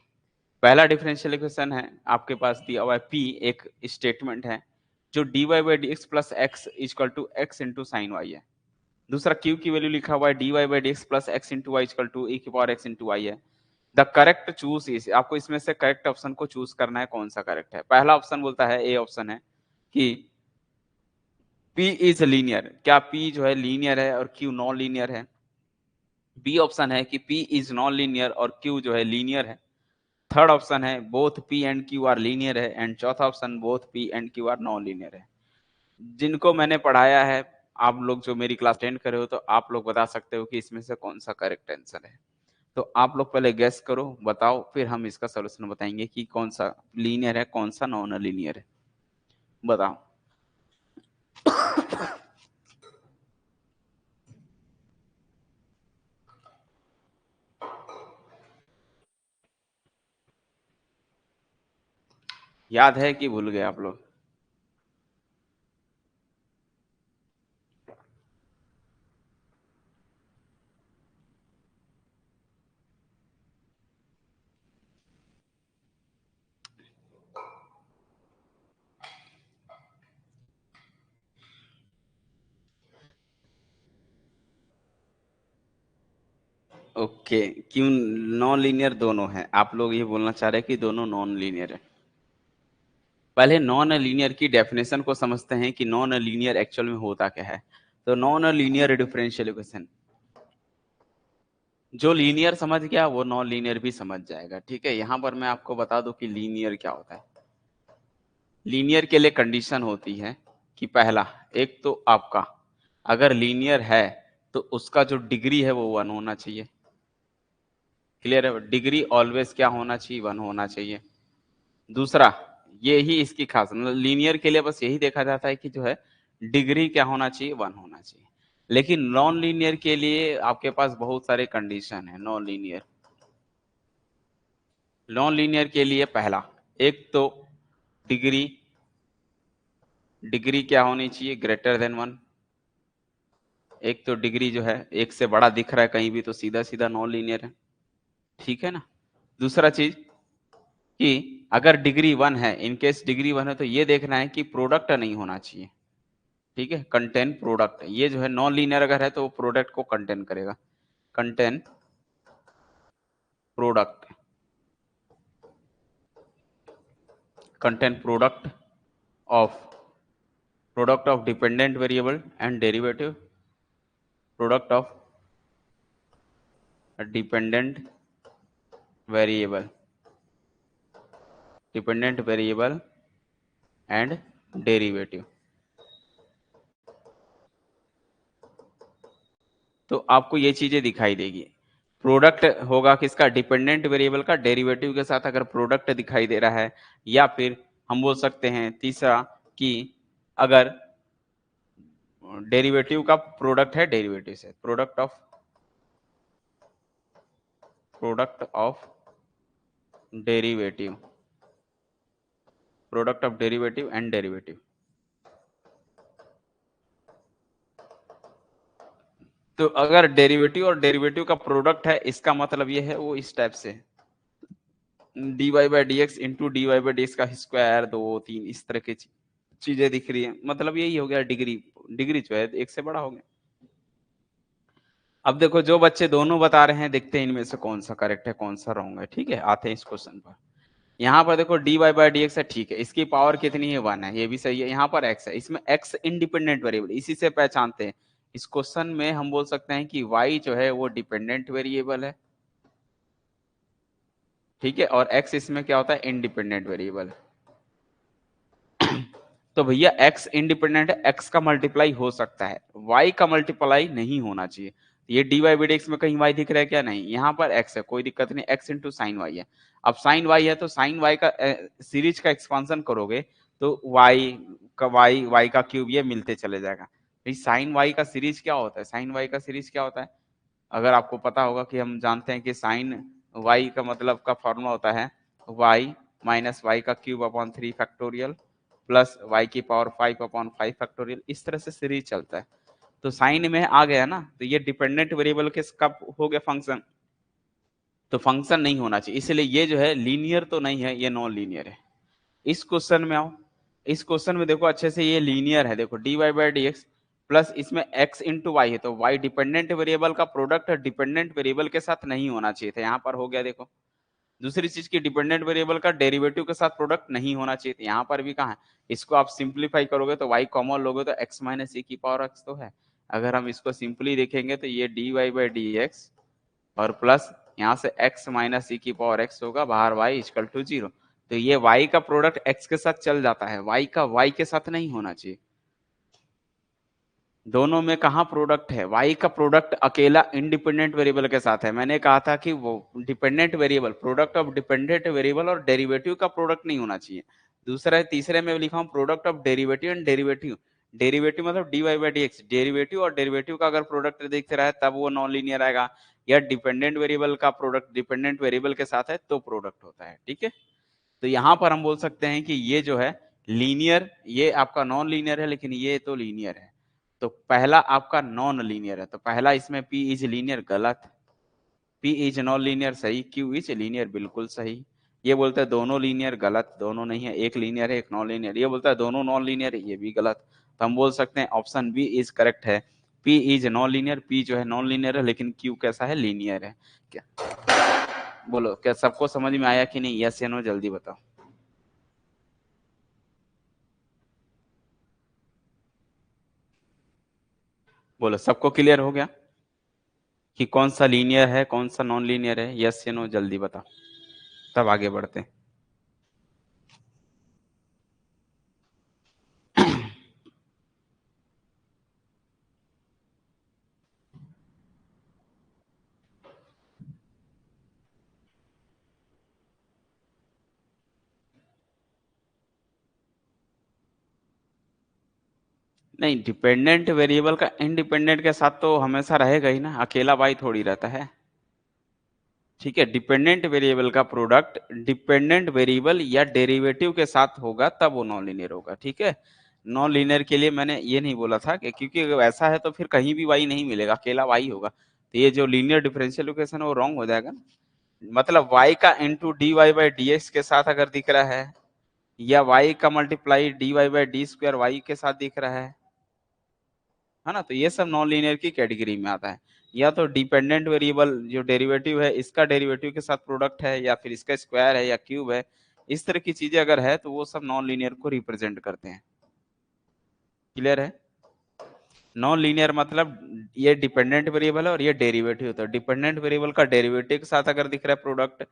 पहला डिफरेंशियल इक्वेशन है आपके पास दिया हुआ है p, एक स्टेटमेंट है जो dy/dx + x = x × sin y है। दूसरा q की वैल्यू लिखा हुआ है dy/dx + x × y = e⁻x × y है। द करेक्ट चूज इज, आपको इसमें से करेक्ट ऑप्शन को चूज करना है, कौन सा करेक्ट है। पहला ऑप्शन बोलता है, ए ऑप्शन है कि P इज लीनियर, क्या P जो है लीनियर है और Q नॉन लीनियर है। बी ऑप्शन है कि P इज नॉन लीनियर और Q जो है लीनियर है। थर्ड ऑप्शन है both P and Q are linear है, एंड चौथा option both P and Q are non linear है। जिनको मैंने पढ़ाया है, आप लोग जो मेरी क्लास अटेंड करे हो, तो आप लोग बता सकते हो कि इसमें से कौन सा करेक्ट आंसर है। तो आप लोग पहले गेस करो, बताओ, फिर हम इसका सोल्यूशन बताएंगे कि कौन सा लीनियर है, कौन सा नॉन लीनियर है, बताओ। याद है कि भूल गए आप लोग? ओके, क्यों नॉन लीनियर दोनों है, आप लोग ये बोलना चाह रहे हैं कि दोनों नॉन लीनियर है। पहले नॉन लीनियर की डेफिनेशन को समझते हैं कि नॉन लीनियर एक्चुअल में होता क्या है। तो नॉन लीनियर डिफरेंशियल इक्वेशन, जो लीनियर समझ गया वो नॉन लीनियर भी समझ जाएगा, ठीक है। यहां पर मैं आपको बता दूं कि लीनियर क्या होता है। लीनियर के लिए कंडीशन होती है कि पहला, एक तो आपका अगर लीनियर है तो उसका जो डिग्री है वो 1 होना चाहिए। क्लियर है? डिग्री ऑलवेज क्या होना चाहिए? 1 होना चाहिए। दूसरा, ये ही इसकी खास, मतलब लीनियर के लिए बस यही देखा जाता है कि जो है डिग्री क्या होना चाहिए? 1 होना चाहिए। लेकिन नॉन लीनियर के लिए आपके पास बहुत सारे कंडीशन है। नॉन लीनियर के लिए पहला, एक तो डिग्री डिग्री क्या होनी चाहिए? Greater than 1। एक तो डिग्री जो है एक से बड़ा दिख रहा है कहीं भी तो सीधा सीधा नॉन लीनियर है, ठीक है ना। दूसरा चीज कि अगर डिग्री 1 है, इनकेस डिग्री 1 है तो ये देखना है कि प्रोडक्ट नहीं होना चाहिए, ठीक है। कंटेन प्रोडक्ट, ये जो है नॉन लीनियर अगर है तो वो प्रोडक्ट को कंटेन करेगा। Contain product, contain product of dependent variable and derivative, product of dependent variable and derivative. तो आपको ये चीजें दिखाई देगी। प्रोडक्ट होगा किसका? डिपेंडेंट वेरिएबल का डेरिवेटिव के साथ अगर प्रोडक्ट दिखाई दे रहा है, या फिर हम बोल सकते हैं तीसरा कि अगर डेरिवेटिव का प्रोडक्ट है डेरिवेटिव से, product of derivative, product of derivative and derivative. तो अगर डेरिवेटिव और डेरिवेटिव का प्रोडक्ट है, इसका मतलब ये है वो इस टाइप से dy by d x into d y by d x का स्क्वायर 2 3 इस तरह की चीजें दिख रही है, मतलब यही हो गया डिग्री। डिग्री जो है एक से बड़ा हो गया। अब देखो जो बच्चे दोनों बता रहे हैं, देखते हैं इनमें से कौन सा करेक्ट है कौन सा रॉन्ग है, ठीक है। आते हैं इस क्वेश्चन पर। यहाँ पर देखो dy बाई डी एक्स है, ठीक है, इसकी पावर कितनी है? 1 है, ये भी सही है। यहाँ पर x है, इसमें x इंडिपेंडेंट वेरिएबल, इसी से पहचानते हैं इस क्वेश्चन में। हम बोल सकते हैं कि y जो है वो डिपेंडेंट वेरिएबल है, ठीक है, और x इसमें क्या होता है? Independent variable. तो भैया x इंडिपेंडेंट है, x का मल्टीप्लाई हो सकता है, y का मल्टीप्लाई नहीं होना चाहिए। ये dy बाई डी एक्स में कहीं y दिख रहा है क्या? नहीं। यहाँ पर x है, कोई दिक्कत नहीं, x इंटू साइन वाई है। अब साइन y है तो साइन y का सीरीज का एक्सपांसन करोगे तो y का क्यूब ये मिलते चले जाएगा। साइन y का सीरीज क्या होता है? साइन y का सीरीज क्या होता है? अगर आपको पता होगा कि हम जानते हैं कि साइन y का मतलब का फॉर्मूला होता है y माइनस वाई का cube upon 3 factorial plus y की पावर 5 अपॉन 5 फैक्टोरियल, इस तरह से सीरीज चलता है। तो साइन में आ गया ना, तो ये डिपेंडेंट वेरिएबल के कब हो गया फंक्शन? तो फंक्शन नहीं होना चाहिए, इसलिए ये जो है लीनियर तो नहीं है, ये नॉन लीनियर है। इस क्वेश्चन में आओ, इस क्वेश्चन में देखो अच्छे से, ये लीनियर है। देखो dy by d x plus इसमें x इंटू वाई है, तो y डिपेंडेंट वेरिएबल का प्रोडक्ट डिपेंडेंट वेरिएबल के साथ नहीं होना चाहिए था, यहाँ पर हो गया। देखो दूसरी चीज की डिपेंडेंट वेरिएबल का डेरिवेटिव के साथ प्रोडक्ट नहीं होना चाहिए था, यहाँ पर भी कहा है। इसको आप सिंप्लीफाई करोगे तो y कॉमन लोगे तो x माइनस e की पावर x तो है। अगर हम इसको सिंपली देखेंगे तो ये dy बाई डी एक्स और प्लस यहाँ से x माइनस e की पावर x होगा, बाहर y इक्वल टू 0। तो ये y का प्रोडक्ट x के साथ चल जाता है, y का y के साथ नहीं होना चाहिए। दोनों में कहा प्रोडक्ट है? y का प्रोडक्ट अकेला इंडिपेंडेंट वेरिएबल के साथ है। मैंने कहा था कि वो dependent variable, product of dependent variable और डेरिवेटिव का प्रोडक्ट नहीं होना चाहिए। दूसरा तीसरे में लिखा हूं product of derivative and derivative. Derivative मतलब dy by d x, derivative और डेरिवेटिव का अगर प्रोडक्ट दिख रहा है तब वो नॉन लीनियर आएगा, या डिपेंडेंट वेरिएबल का प्रोडक्ट डिपेंडेंट वेरिएबल के साथ है तो प्रोडक्ट होता है, ठीक है। तो यहाँ पर हम बोल सकते हैं कि ये जो है लीनियर, ये आपका नॉन लीनियर है, लेकिन ये तो लीनियर है। तो पहला आपका नॉन लीनियर है, तो पहला इसमें P इज लीनियर गलत, P इज नॉन लीनियर सही, Q इज लीनियर बिल्कुल सही। ये बोलता है दोनों लीनियर गलत, दोनों नहीं है, एक लीनियर है एक नॉन लीनियर। ये बोलता है दोनों नॉन लीनियर है, ये भी गलत। तो हम बोल सकते हैं ऑप्शन बी इज करेक्ट है, P is non linear, P जो है नॉन लीनियर है, लेकिन Q कैसा है? लीनियर है। क्या बोलो, क्या सबको समझ में आया कि नहीं? यस या नो जल्दी बताओ। बोलो सबको क्लियर हो गया कि कौन सा लीनियर है कौन सा नॉन लीनियर है? यस या नो जल्दी बताओ, तब आगे बढ़ते हैं। नहीं, डिपेंडेंट वेरिएबल का इंडिपेंडेंट के साथ तो हमेशा रहेगा ही ना, अकेला वाई थोड़ी रहता है। ठीक है, डिपेंडेंट वेरिएबल का प्रोडक्ट डिपेंडेंट वेरिएबल या डेरिवेटिव के साथ होगा तब वो नॉन लीनियर होगा। ठीक है, नॉन लीनियर के लिए मैंने ये नहीं बोला था कि क्योंकि अगर ऐसा है तो फिर कहीं भी वाई नहीं मिलेगा, अकेला वाई होगा, तो ये जो लीनियर डिफरेंशियल इक्वेशन है वो रॉन्ग हो जाएगा। मतलब y का into d y by d x के साथ अगर दिख रहा है, या y का multiply d y by d square y के साथ दिख रहा है ना, तो ये सब नॉन लीनियर की कैटेगरी में आता है। या तो डिपेंडेंट वेरिएबल जो डेरिवेटिव है इसका डेरिवेटिव के साथ प्रोडक्ट है, या फिर इसका स्क्वायर है या क्यूब है, इस तरह की चीजें अगर है तो वो सब नॉन लीनियर को रिप्रेजेंट करते हैं। क्लियर है? नॉन लीनियर मतलब ये डिपेंडेंट वेरिएबल है और ये डेरिवेटिव होता है। डिपेंडेंट वेरिएबल का डेरिवेटिव के साथ अगर दिख रहा है प्रोडक्ट,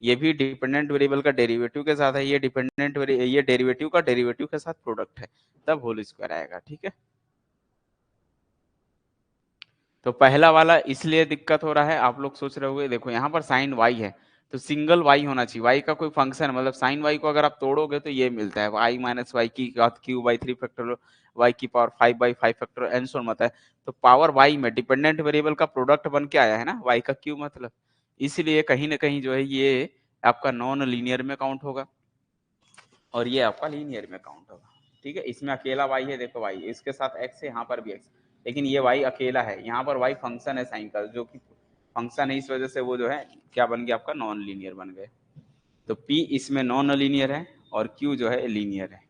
ये भी डिपेंडेंट वेरिएबल का डेरिवेटिव के साथ है, ये ये डेरिवेटिव का डेरिवेटिव के साथ प्रोडक्ट है, तब होल स्क्वायर आएगा। ठीक है, तो पहला वाला इसलिए दिक्कत हो रहा है, आप लोग सोच रहे होंगे देखो यहाँ पर साइन वाई है तो सिंगल वाई होना चाहिए, वाई का कोई फंक्शन मतलब साइन वाई को अगर आप तोड़ोगे तो ये मिलता है वाई माइनस वाई की घात क्यू बाई 3 फैक्टोरियल वाई की power 5 by 5 factorial and so on होता है। तो पावर वाई में डिपेंडेंट वेरिएबल का प्रोडक्ट बन के आया है ना वाई का क्यू मतलब, इसलिए कहीं ना कहीं जो है ये आपका नॉन लीनियर में काउंट होगा और ये आपका लीनियर में काउंट होगा। ठीक है, इसमें अकेला y है, देखो y इसके साथ x है, यहाँ पर भी x, लेकिन ये y अकेला है, यहाँ पर y फंक्शन है साइन का, जो कि फंक्शन है, इस वजह से वो जो है क्या बन गया आपका नॉन लीनियर बन गए। तो p इसमें नॉन लीनियर है और q जो है लीनियर है।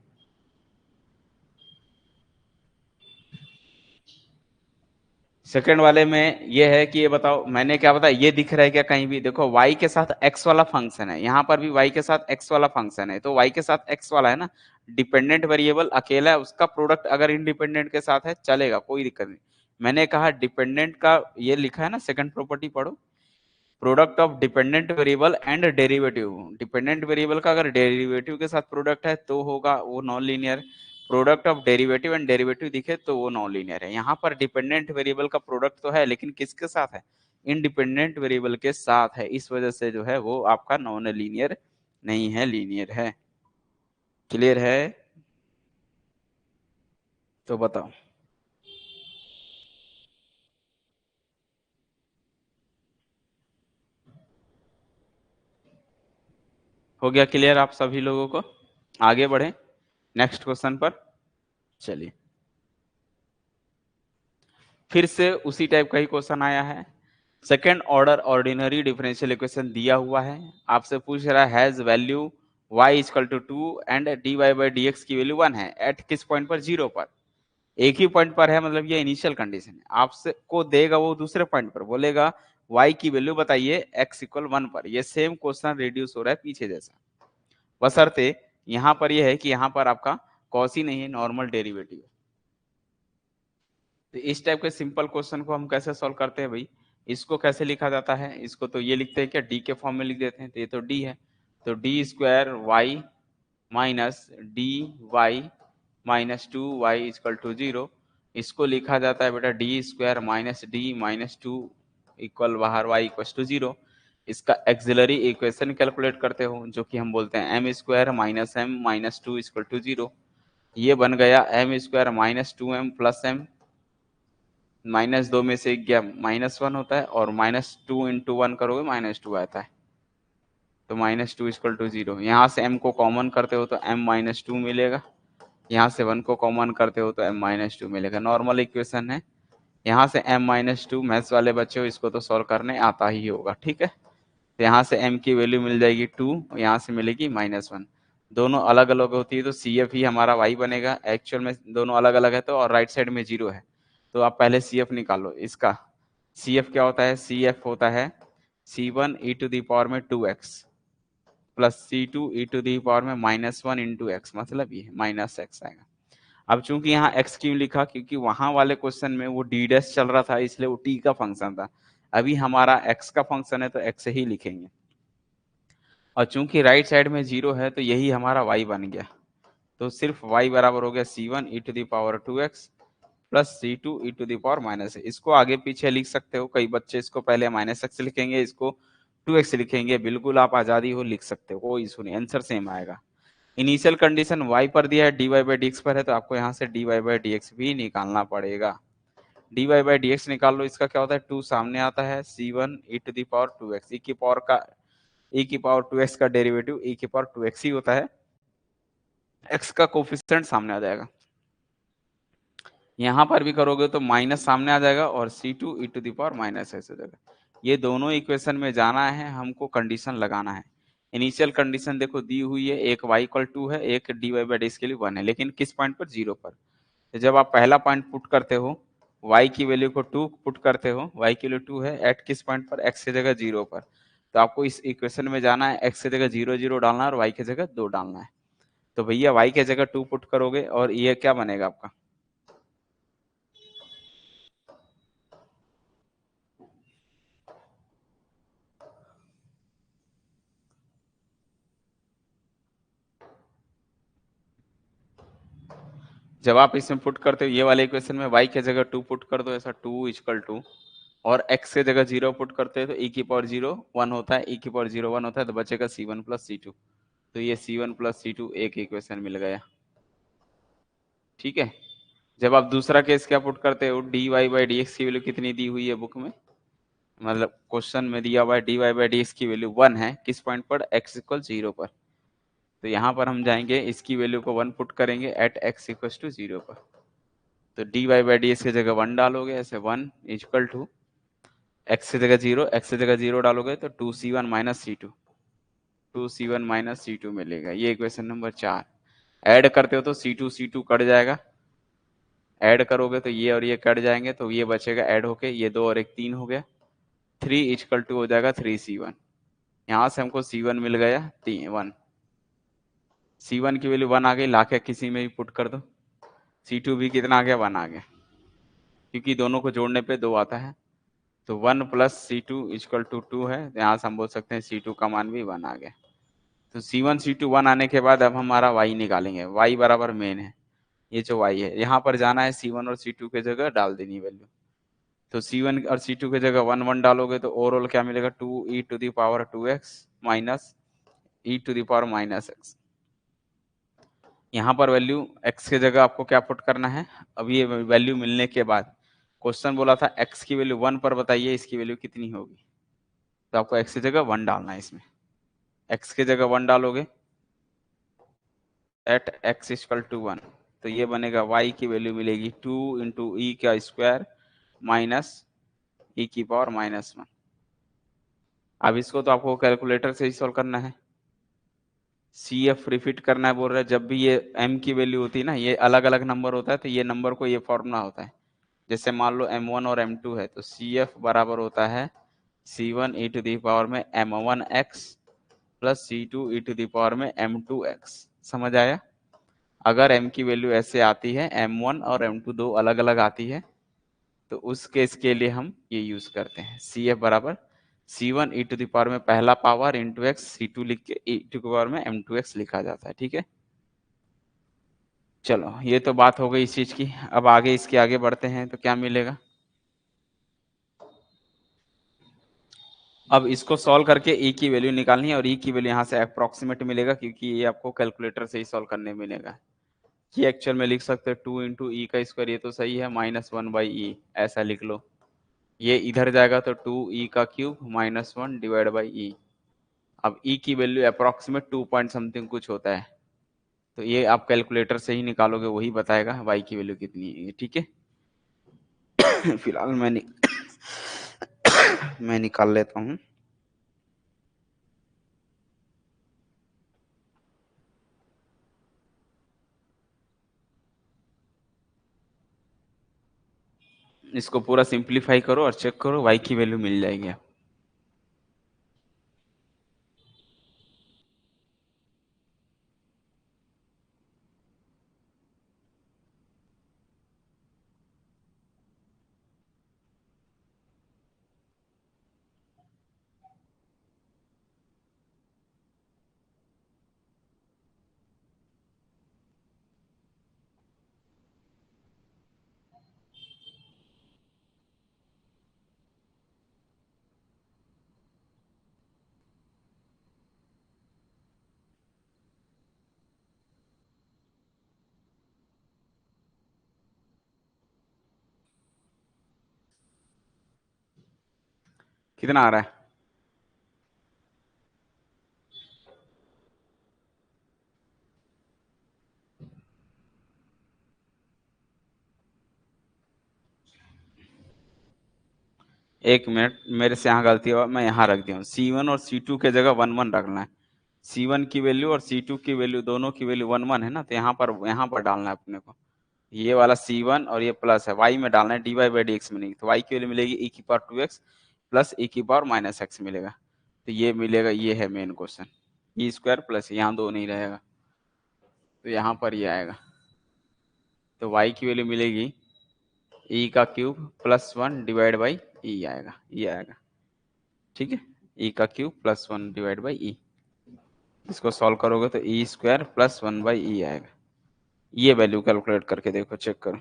सेकंड वाले में ये है कि ये बताओ मैंने क्या बताया, ये दिख रहा है क्या कहीं भी, देखो y के साथ x वाला फंक्शन है, यहाँ पर भी y के साथ x वाला फंक्शन है, तो y के साथ x वाला है ना, डिपेंडेंट वेरिएबल अकेला है, उसका प्रोडक्ट अगर इंडिपेंडेंट के साथ है चलेगा, कोई दिक्कत नहीं। मैंने कहा डिपेंडेंट का ये लिखा है ना, सेकंड प्रॉपर्टी पढ़ो, product of dependent variable and derivative, dependent variable का अगर डेरिवेटिव के साथ प्रोडक्ट है तो होगा वो non linear, product of derivative and derivative दिखे तो वो नॉन लीनियर है। यहाँ पर डिपेंडेंट वेरिएबल का प्रोडक्ट तो है लेकिन किसके साथ है, इंडिपेंडेंट वेरिएबल के साथ है, इस वजह से जो है वो आपका नॉन लीनियर नहीं है, लीनियर है। क्लियर है? तो बताओ, हो गया क्लियर आप सभी लोगों को? आगे बढ़े नेक्स्ट क्वेश्चन पर। चलिए, फिर से उसी टाइप का ही क्वेश्चन आया है। Second order ordinary differential equation दिया हुआ है, आपसे पूछ रहा है has value y equal to 2 and dy by d x की वैल्यू 1 है, एट किस पॉइंट पर, 0 पर। एक ही पॉइंट पर है, मतलब ये इनिशियल कंडीशन है, आपसे को देगा वो दूसरे पॉइंट पर, बोलेगा y की वैल्यू बताइए x इक्वल 1 पर। ये सेम क्वेश्चन रिड्यूस हो रहा है पीछे जैसा, बशर्ते यहाँ पर ये है कि यहाँ पर आपका कॉस ही नहीं है, नॉर्मल डेरिवेटिव है। तो इस टाइप के सिंपल क्वेश्चन को हम कैसे सॉल्व करते हैं भाई, इसको कैसे लिखा जाता है, इसको तो ये लिखते हैं क्या, डी के फॉर्म में लिख देते हैं, तो ये तो डी है, तो d square y minus d y minus 2y equal to 0, इसको लिखा जाता है बेटा d square minus d minus 2 equal बाहर y इक्वल टू 0। इसका एक्सिलरी इक्वेशन कैलकुलेट करते हो जो कि हम बोलते हैं m square minus m minus 2 equal to 0, ये बन गया m square minus 2m plus m, minus 2 में से गया माइनस 1 होता है, और माइनस 2 इंटू 1 करोगे माइनस 2 आता है, तो माइनस 2 इक्वल टू 0। यहाँ से m को कॉमन करते हो तो m माइनस 2 मिलेगा, यहाँ से 1 को कॉमन करते हो तो m माइनस 2 मिलेगा, नॉर्मल इक्वेशन है। यहाँ से m माइनस 2, मैथ्स वाले बच्चे हो इसको तो सॉल्व करने आता ही होगा। ठीक है, तो यहाँ से m की वैल्यू मिल जाएगी 2, यहाँ से मिलेगी माइनस 1, दोनों अलग अलग होती है तो सी एफ ही हमारा y बनेगा, एक्चुअल में दोनों अलग अलग है तो, और राइट साइड में 0 है, तो आप पहले सी एफ निकालो इसका। सी एफ क्या होता है, सी एफ होता है c1 e to the power में 2x plus c2 e to the power में माइनस 1 इंटू एक्स, मतलब ये माइनस एक्स आएगा। अब चूंकि यहाँ x क्यों लिखा, क्योंकि वहां वाले क्वेश्चन में वो डी डैश चल रहा था इसलिए वो t का फंक्शन था, अभी हमारा x का फंक्शन है तो x ही लिखेंगे, और चूंकि राइट साइड में 0 है तो यही हमारा y बन गया, तो सिर्फ y बराबर हो गया c1 e to the power 2x plus c2 e to the power minus, इसको आगे पीछे लिख सकते हो, कई बच्चे इसको पहले माइनस एक्स लिखेंगे, इसको 2x लिखेंगे, बिल्कुल आप आजादी हो लिख सकते हो, कोई इशू नहीं, आंसर सेम आएगा। इनिशियल कंडीशन y पर दिया है, dy बाई डी पर है, तो आपको यहाँ से dy बाई डी भी निकालना पड़ेगा। dy बाई डी निकाल लो, इसका क्या होता है, 2 सामने आता है, c1 e to the power 2x, e की पावर 2x का डेरिवेटिव e की पावर 2x ही होता है, x का कोफिशिएंट सामने आ जाएगा। यहाँ पर भी करोगे तो माइनस सामने आ जाएगा और c2 e to the power minus x हो जाएगा। ये दोनों इक्वेशन में जाना है, हमको कंडीशन लगाना है। इनिशियल कंडीशन देखो दी हुई है, एक y इक्वल 2 है, एक dy बाई डी के लिए 1 है, लेकिन किस पॉइंट पर, 0 पर। तो जब आप पहला पॉइंट पुट करते हो, y की वैल्यू को 2 पुट करते हो, y की वैल्यू 2 है, एट किस पॉइंट पर, x की जगह 0 पर। तो आपको इस इक्वेशन में जाना है, x की जगह 0 0 डालना है और y की जगह 2 डालना है। तो भैया y की जगह 2 पुट करोगे और ये क्या बनेगा आपका, जब आप इसमें पुट करते हो ये वाले इक्वेशन में y की जगह 2 पुट कर दो, ऐसा 2 इक्वल टू, और x की जगह 0 पुट करते हैं तो e की पावर 0 1 होता है, e की पावर 0 1 होता है, तो बचेगा c1 प्लस c2। तो ये c1 प्लस c2 एक इक्वेशन मिल गया। ठीक है। जब आप दूसरा केस क्या पुट करते हो, dy बाई डी की वैल्यू कितनी दी हुई है बुक में, मतलब क्वेश्चन में दिया हुआ है dy बाई डी की वैल्यू 1 है, किस पॉइंट पर, x इक्वल 0 पर। तो यहाँ पर हम जाएंगे, इसकी वैल्यू को 1 पुट करेंगे एट x इक्वल टू 0 पर। तो dy बाई डी की जगह 1 डालोगे, ऐसे 1 इक्वल टू x की जगह 0, x की जगह 0 डालोगे तो 2c1 minus c2, 2c1 minus c2 मिलेगा। ये इक्वेशन नंबर 4। ऐड करते हो तो c2 कट जाएगा, ऐड करोगे तो ये और ये कट जाएंगे, तो ये बचेगा ऐड होके, ये 2 और 1 3 हो गया, 3 इक्वल टू हो जाएगा 3c1। यहाँ से हमको c1 मिल गया 1, c1 की वैल्यू 1 आ गई, लाके किसी में भी पुट कर दो, c2 भी कितना आ गया, 1 आ गया, क्योंकि दोनों को जोड़ने पे 2 आता है। तो 1 प्लस c2 इक्वल टू 2 है, यहाँ से हम बोल सकते हैं c2 का मान भी 1 आ गया। तो c1 c2 1 आने के बाद अब हमारा y निकालेंगे, y बराबर मेन है, ये जो y है यहाँ पर जाना है, c1 और c2 के जगह डाल देनी वैल्यू। तो c1 और c2 के जगह 1 1 डालोगे तो ओवरऑल क्या मिलेगा, 2e to the power 2x minus e to the power minus x। यहाँ पर वैल्यू x के जगह आपको क्या पुट करना है, अब ये वैल्यू मिलने के बाद क्वेश्चन बोला था x की वैल्यू 1 पर बताइए इसकी वैल्यू कितनी होगी, तो आपको x की जगह 1 डालना है। इसमें x की जगह 1 डालोगे एट x इक्वल टू 1, तो ये बनेगा y की वैल्यू मिलेगी 2 इंटू ई का स्क्वायर माइनस ई की पावर माइनस 1। अब इसको तो आपको कैलकुलेटर से ही सॉल्व करना है, सी एफ रिपीट करना है बोल रहा है। जब भी ये m की वैल्यू होती है ना, ये अलग अलग नंबर होता है, तो ये नंबर को ये फॉर्मूला होता है। जैसे मान लो m1 और m2 है, तो सी एफ बराबर होता है c1 e to the power में m1x plus c2 e to the power में m2x। समझ आया। अगर m की वैल्यू ऐसे आती है, m1 और m2 दो अलग अलग आती है, तो उस केस के लिए हम ये यूज करते हैं, सी एफ बराबर c1 e to the power में पहला पावर इंटू एक्स, c2 लिख के e टू पावर में m2x लिखा जाता है। ठीक है, चलो ये तो बात हो गई इस चीज की। अब आगे इसके आगे बढ़ते हैं तो क्या मिलेगा, अब इसको सॉल्व करके e की वैल्यू निकालनी है, और e की वैल्यू यहाँ से अप्रोक्सीमेट मिलेगा, क्योंकि ये आपको कैलकुलेटर से ही सॉल्व करने मिलेगा। ये एक्चुअल में लिख सकते हैं 2 इंटू ई का स्क्वायर, ये तो सही है, माइनस 1 बाई ई, ऐसा लिख लो। ये इधर जाएगा तो 2e का cube minus 1 divide by E. अब e की वैल्यू अप्रोक्सीमेट 2 पॉइंट समथिंग कुछ होता है, तो ये आप कैलकुलेटर से ही निकालोगे, वही बताएगा y की वैल्यू कितनी है। ठीक है, फिलहाल मैं निकाल लेता हूँ। इसको पूरा सिंप्लीफाई करो और चेक करो, y की वैल्यू मिल जाएगी। कितना आ रहा है? एक मिनट, मेरे से यहाँ गलती हुआ, मैं यहाँ रख दिया हूँ। C1 और C2 के जगह 1 1 रखना है। C1 की वैल्यू और C2 की वैल्यू, दोनों की वैल्यू 1 1 है ना, तो यहाँ पर डालना है अपने को। ये वाला C1 और ये प्लस है, y में डालना है, dy बाई dx में नहीं। तो y की वैल्यू मिलेगी e की पावर 2x प्लस e की पावर माइनस x मिलेगा। तो ये मिलेगा, ये है main question. E square plus, यहाँ 2 नहीं रहेगा, तो यहाँ पर ये आएगा। तो y की वैल्यू मिलेगी e का cube plus 1 divide by E आएगा, ये आएगा। ठीक है, e का cube plus 1 divide by E. इसको सॉल्व करोगे तो E square plus 1 by E आएगा। ये वैल्यू कैलकुलेट करके देखो, चेक करो।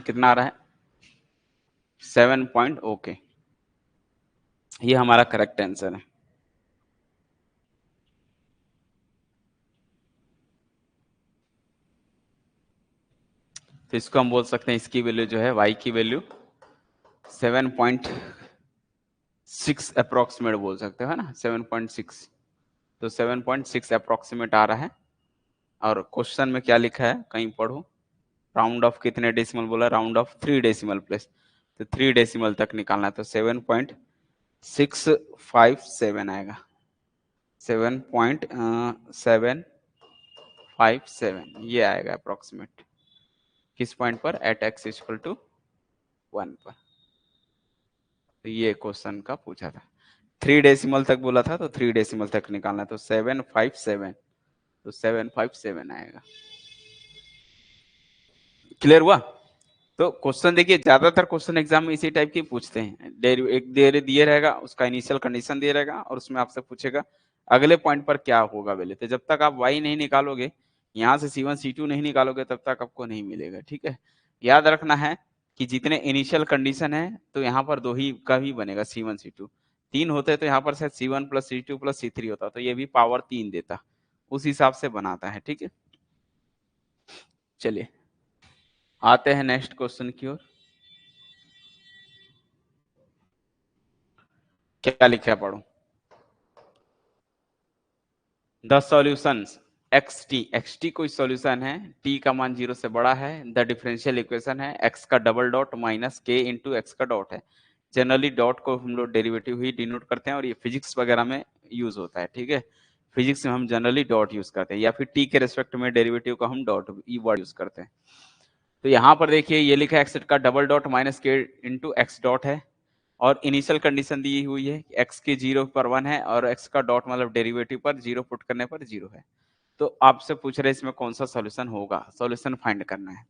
कितना आ रहा है? 7 पॉइंट। ओके, ये हमारा करेक्ट आंसर है। तो इसको हम बोल सकते हैं, इसकी वैल्यू जो है, y की वैल्यू 7.6 अप्रोक्सीमेट बोल सकते हो, है ना, 7.6। तो 7.6 अप्रोक्सीमेट आ रहा है। और क्वेश्चन में क्या लिखा है, कहीं पढ़ो। राउंड ऑफ कितने डेसिमल बोला? Round of 3 decimal place. तो 3 डेसिमल तक निकालना है, तो 7.657 आएगा। 7.757 ये आएगा अप्रोक्सीमेट। किस पॉइंट पर? एट x इक्वल टू 1 पर। तो ये क्वेश्चन का पूछा था, 3 डेसिमल तक बोला था, तो 3 डेसिमल तक निकालना है। तो 757, तो 757 आएगा। क्लियर हुआ? तो क्वेश्चन देखिए, ज्यादातर क्वेश्चन एग्जाम में इसी टाइप के पूछते हैं। एक दिए रहेगा, उसका इनिशियल कंडीशन दिया रहेगा, और उसमें आपसे पूछेगा अगले पॉइंट पर क्या होगा वैल्यू। तो जब तक आप y नहीं निकालोगे, यहाँ से C1 C2 नहीं निकालोगे, तब तक आपको नहीं मिलेगा। ठीक है, याद रखना है कि जितने इनिशियल कंडीशन है, तो यहाँ पर 2 ही का ही बनेगा, C1 C2। 3 होते तो यहाँ पर शायद C1 plus C2 plus C3 होता, तो ये भी पावर 3 देता, उस हिसाब से बनाता है। ठीक है, चलिए आते हैं नेक्स्ट क्वेश्चन की ओर। क्या लिखा है, पढ़ो। द सॉल्यूशंस xt कोई सॉल्यूशन है, t का मान 0 से बड़ा है। द डिफरेंशियल इक्वेशन है, x का double dot minus k into x का डॉट है। जनरली डॉट को हम लोग डेरिवेटिव ही डिनोट करते हैं, और ये फिजिक्स वगैरह में यूज होता है। ठीक है, फिजिक्स में हम जनरली डॉट यूज करते हैं, या फिर t के रेस्पेक्ट में डेरिवेटिव को हम डॉट ई वर्ड यूज करते हैं। तो यहाँ पर देखिए, ये लिखा है x का double dot minus k into x dot है, और इनिशियल कंडीशन दी हुई है, x के 0 पर 1 है, और x का डॉट मतलब डेरिवेटिव पर 0 पुट करने पर 0 है। तो आपसे पूछ रहे इसमें कौन सा सॉल्यूशन होगा, सॉल्यूशन फाइंड करना है।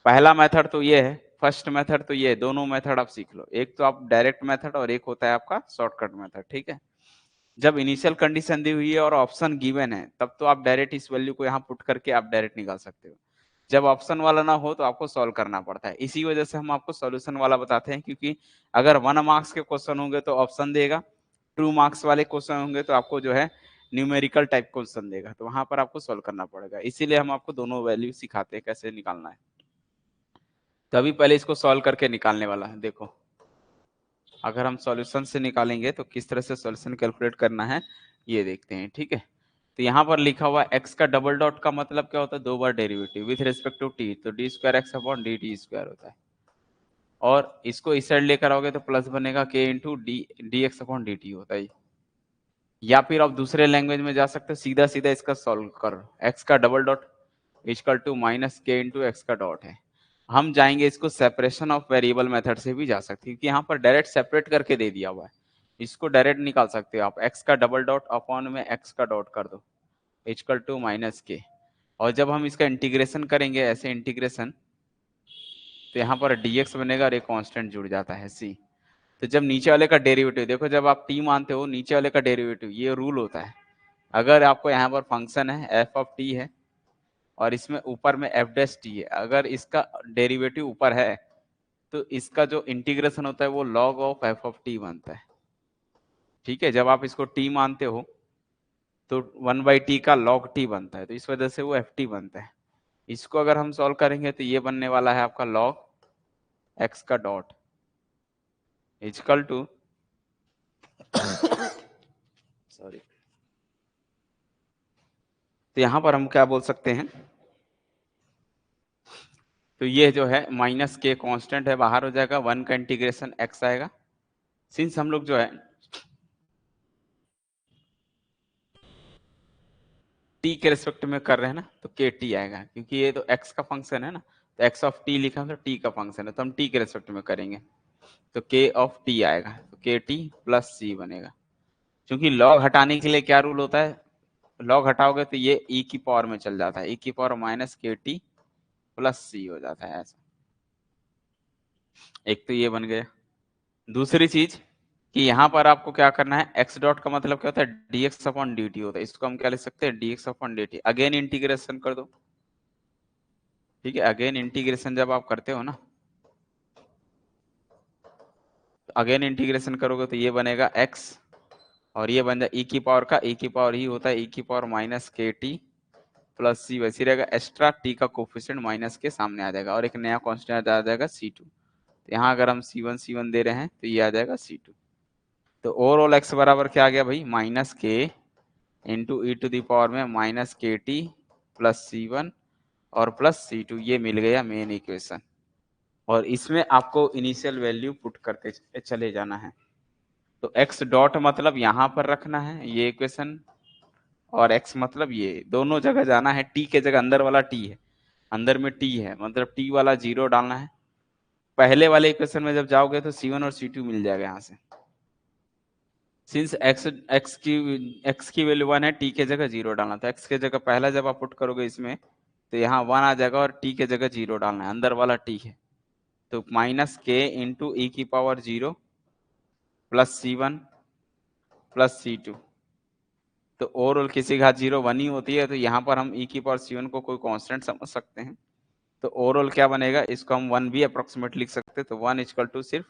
पहला मेथड तो ये है, फर्स्ट मेथड तो ये, दोनों मेथड आप सीख लो। एक तो आप डायरेक्ट मेथड, और एक होता है आपका शॉर्टकट मेथड। ठीक है, जब इनिशियल कंडीशन दी हुई है और ऑप्शन गिवन है, तब तो आप डायरेक्ट इस वैल्यू को यहाँ पुट करके आप डायरेक्ट निकाल सकते हो। जब ऑप्शन वाला ना हो, तो आपको सॉल्व करना पड़ता है। इसी वजह से हम आपको सॉल्यूशन वाला बताते हैं, क्योंकि अगर 1 मार्क्स के क्वेश्चन होंगे तो ऑप्शन देगा, 2 मार्क्स वाले क्वेश्चन होंगे तो आपको जो है न्यूमेरिकल टाइप क्वेश्चन देगा, तो वहां पर आपको सॉल्व करना पड़ेगा। इसीलिए हम आपको दोनों वैल्यू सिखाते हैं कैसे निकालना है। तो अभी पहले इसको सॉल्व करके निकालने वाला है। देखो, अगर हम सॉल्यूशन से निकालेंगे तो किस तरह से सॉल्यूशन कैलकुलेट करना है, ये देखते हैं। ठीक है, तो यहाँ पर लिखा हुआ x का डबल डॉट का मतलब क्या होता है? 2 बार derivative with respect to t, तो d square x upon d t square होता है। और इसको इस साइड लेकर आओगे तो प्लस बनेगा k into d x upon d T होता है। या फिर आप दूसरे लैंग्वेज में जा सकते हो, सीधा सीधा इसका सॉल्व करो। x का double dot equal to minus k into x का डॉट है। हम जाएंगे इसको सेपरेशन ऑफ वेरिएबल मेथड से भी जा सकते हैं, क्योंकि यहाँ पर डायरेक्ट सेपरेट करके दे दिया हुआ है। इसको डायरेक्ट निकाल सकते हो आप, x का डबल डॉट अपॉन में x का डॉट कर दो, इक्वल टू माइनस के। और जब हम इसका इंटीग्रेशन करेंगे, ऐसे इंटीग्रेशन, तो यहाँ पर dx बनेगा और एक कांस्टेंट जुड़ जाता है c। तो जब नीचे वाले का डेरिवेटिव देखो, जब आप t मानते हो, नीचे वाले का डेरिवेटिव, ये रूल होता है, अगर आपको यहाँ पर फंक्शन है एफ ऑफ टी है और इसमें ऊपर में एफ डैश टी है, अगर इसका डेरिवेटिव ऊपर है तो इसका जो इंटीग्रेशन होता है वो log of F of T बनता है। ठीक है, जब आप इसको टी मानते हो तो 1/t का log t बनता है, तो इस वजह से वो ft बनता है। इसको अगर हम सॉल्व करेंगे तो ये बनने वाला है आपका log x का डॉट इजकल टू सॉरी, तो यहां पर हम क्या बोल सकते हैं, तो ये जो है माइनस के कांस्टेंट है बाहर हो जाएगा, 1 का इंटीग्रेशन x आएगा। सिंस हम लोग जो है t के रेस्पेक्ट में कर रहे हैं ना, तो के टी आएगा, क्योंकि ये तो x का फंक्शन है ना, तो x ऑफ t लिखा है तो t का फंक्शन है, तो हम t के रेस्पेक्ट में करेंगे तो k ऑफ t आएगा, तो के टी प्लस सी बनेगा। क्योंकि लॉग हटाने के लिए क्या रूल होता है, लॉग हटाओगे तो ये e की पावर में चल जाता है, e की power minus k t plus सी हो जाता है ऐसा। एक तो ये बन गया। दूसरी चीज कि यहाँ पर आपको क्या करना है, x डॉट का मतलब क्या होता है, dx अपॉन dt होता है, इसको हम क्या लिख सकते हैं, dx upon dt। Again integration कर दो, ठीक है, अगेन इंटीग्रेशन जब आप करते हो ना, अगेन इंटीग्रेशन करोगे तो ये बनेगा x और ये बन जाए e की पावर का, e की पावर ही होता है e की power minus k t plus सी, वैसे रहेगा, एक्स्ट्रा टी का कोफिशिएंट माइनस के सामने आ जाएगा और एक नया कांस्टेंट आ जाएगा C2। तो यहाँ अगर हम C1 दे रहे हैं तो ये आ जाएगा C2। तो ओवरऑल x बराबर क्या आ गया भाई, minus k into e to the power में minus k t plus C1 और प्लस C2, ये मिल गया मेन इक्वेशन। और इसमें आपको इनिशियल वैल्यू पुट करते चले जाना है। तो x डॉट मतलब यहाँ पर रखना है ये इक्वेशन, और x मतलब ये, दोनों जगह जाना है, t के जगह अंदर वाला t है, अंदर में t है, मतलब t वाला 0 डालना है। पहले वाले इक्वेशन में जब जाओगे तो C1 और C2 मिल जाएगा यहाँ से। सिंस x की वैल्यू 1 है, t के जगह 0 डालना, तो x के जगह पहला जब आप पुट करोगे इसमें तो यहाँ 1 आ जाएगा और t के जगह 0 डालना है, अंदर वाला t है, तो माइनस के इंटू ई की power 0 plus C1 plus C2। तो ओवरऑल किसी घात 0 1 ही होती है, तो यहाँ पर हम e की पावर C1 को कोई कांस्टेंट समझ सकते हैं। तो ओवरऑल क्या बनेगा, इसको हम 1 भी अप्रोक्सीमेट लिख सकते हैं, तो 1 इक्वल टू सिर्फ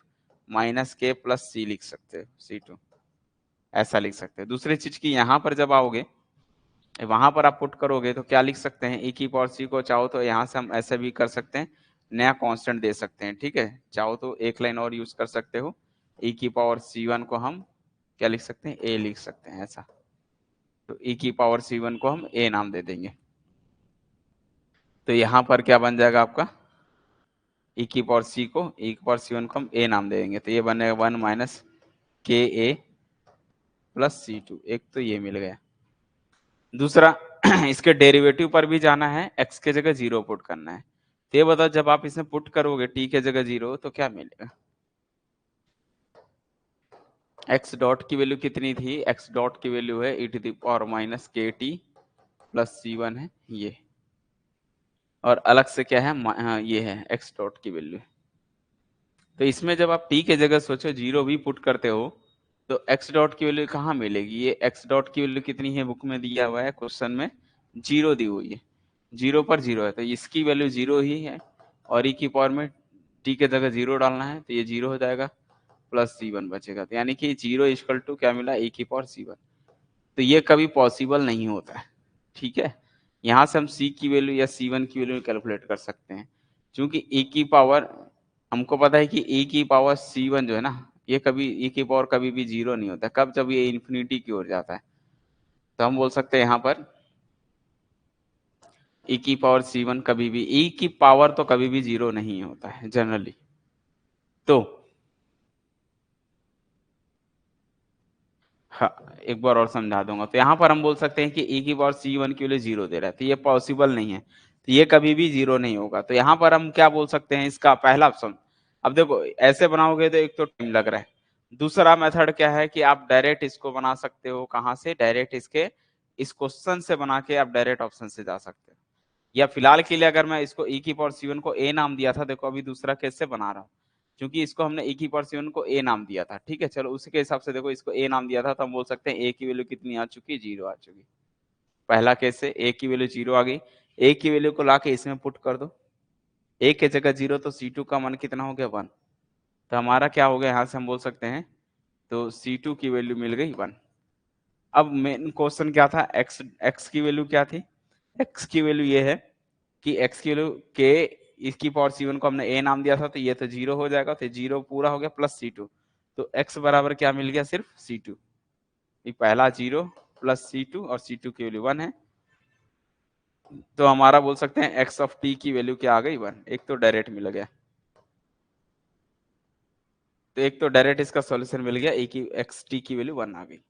माइनस के प्लस सी लिख सकते हैं, C2 ऐसा लिख सकते हैं। दूसरी चीज की यहाँ पर जब आओगे, वहां पर आप पुट करोगे तो क्या लिख सकते हैं, e की पावर c को चाहो तो यहाँ से हम ऐसे भी कर सकते हैं, नया कांस्टेंट दे सकते हैं, ठीक है, चाहो तो एक लाइन और यूज कर सकते हो, e की पावर C1 को हम क्या लिख सकते हैं, a लिख सकते हैं ऐसा, तो e की पावर C1 को हम a नाम दे देंगे। तो यहाँ पर क्या बन जाएगा आपका, e की पावर c को, e की पावर C1 को हम a नाम दे देंगे, तो ये बनेगा 1 माइनस के ए प्लस C2। एक तो ये मिल गया। दूसरा इसके डेरिवेटिव पर भी जाना है, x के जगह 0 पुट करना है। तो ये बताओ जब आप इसमें पुट करोगे t के जगह 0 तो क्या मिलेगा, x डॉट की वैल्यू कितनी थी, x डॉट की वैल्यू है e to the power minus k t plus C1 है ये, और अलग से क्या है, हाँ, ये है x डॉट की वैल्यू। तो इसमें जब आप t के जगह सोचो 0 भी पुट करते हो तो x डॉट की वैल्यू कहाँ मिलेगी, ये x डॉट की वैल्यू कितनी है, बुक में दिया हुआ है क्वेश्चन में 0 दी हुई है, 0 पर 0 है, तो इसकी वैल्यू 0 ही है, और e की पावर में t के जगह 0 डालना है तो ये 0 हो जाएगा, प्लस C1 बचेगा, तो यानी कि 0 इक्वल टू क्या मिला, e की पावर C1। तो ये कभी पॉसिबल नहीं होता है, ठीक है। यहाँ से हम c की वैल्यू या C1 की वैल्यू कैलकुलेट कर सकते हैं, क्योंकि e की पावर हमको पता है कि e की पावर C1 जो है ना, ये कभी e की पावर कभी भी 0 नहीं होता, कब, जब ये इन्फिनिटी की ओर जाता है, तो हम बोल सकते हैं यहाँ पर e की पावर C1 कभी भी, e की पावर तो कभी भी 0 नहीं होता है जनरली। तो हाँ, एक बार और समझा दूंगा, तो यहाँ पर हम बोल सकते हैं कि e की पावर C1 की वैल्यू 0 दे रहा है, तो ये पॉसिबल नहीं है, तो ये कभी भी 0 नहीं होगा। तो यहाँ पर हम क्या बोल सकते हैं, इसका पहला ऑप्शन, अब देखो ऐसे बनाओगे तो एक तो टाइम लग रहा है, दूसरा मेथड क्या है कि आप डायरेक्ट इसको बना सकते हो, कहाँ से, डायरेक्ट इसके इस क्वेश्चन से बना के आप डायरेक्ट ऑप्शन से जा सकते हो, या फिलहाल के लिए अगर मैं इसको e की पावर C1 को a नाम दिया था, देखो अभी दूसरा केस से बना रहा हूँ, क्योंकि इसको हमने e की पावर c1 को a नाम दिया था, ठीक है। चलो उसी के हिसाब से देखो, इसको a नाम दिया था तो हम बोल सकते हैं a की वैल्यू कितनी आ चुकी है, 0 आ चुकी। पहला केस है, a की वैल्यू 0 आ गई। a की वैल्यू को लाके इसमें पुट कर दो, a के जगह 0 तो C2 का मान कितना हो गया, 1। तो हमारा क्या हो गया, यहाँ से हम बोल सकते हैं तो C2 की वैल्यू मिल गई 1। अब मेन क्वेश्चन क्या था, x की वैल्यू क्या थी, x की वैल्यू ये है कि x की वैल्यू k इसकी पावर c1 को हमने a नाम दिया था, तो ये तो 0 हो जाएगा, तो 0 पूरा हो गया प्लस c2। तो x बराबर क्या मिल गया, सिर्फ c2। ये पहला 0 प्लस c2 और c2 की वैल्यू 1 है। तो हमारा बोल सकते हैं x ऑफ t की वैल्यू क्या आ गई, 1। एक तो डायरेक्ट मिल गया, तो एक तो डायरेक्ट इसका सॉल्यूशन मिल गया, ए की एक्स टी की वैल्यू 1 आ गई।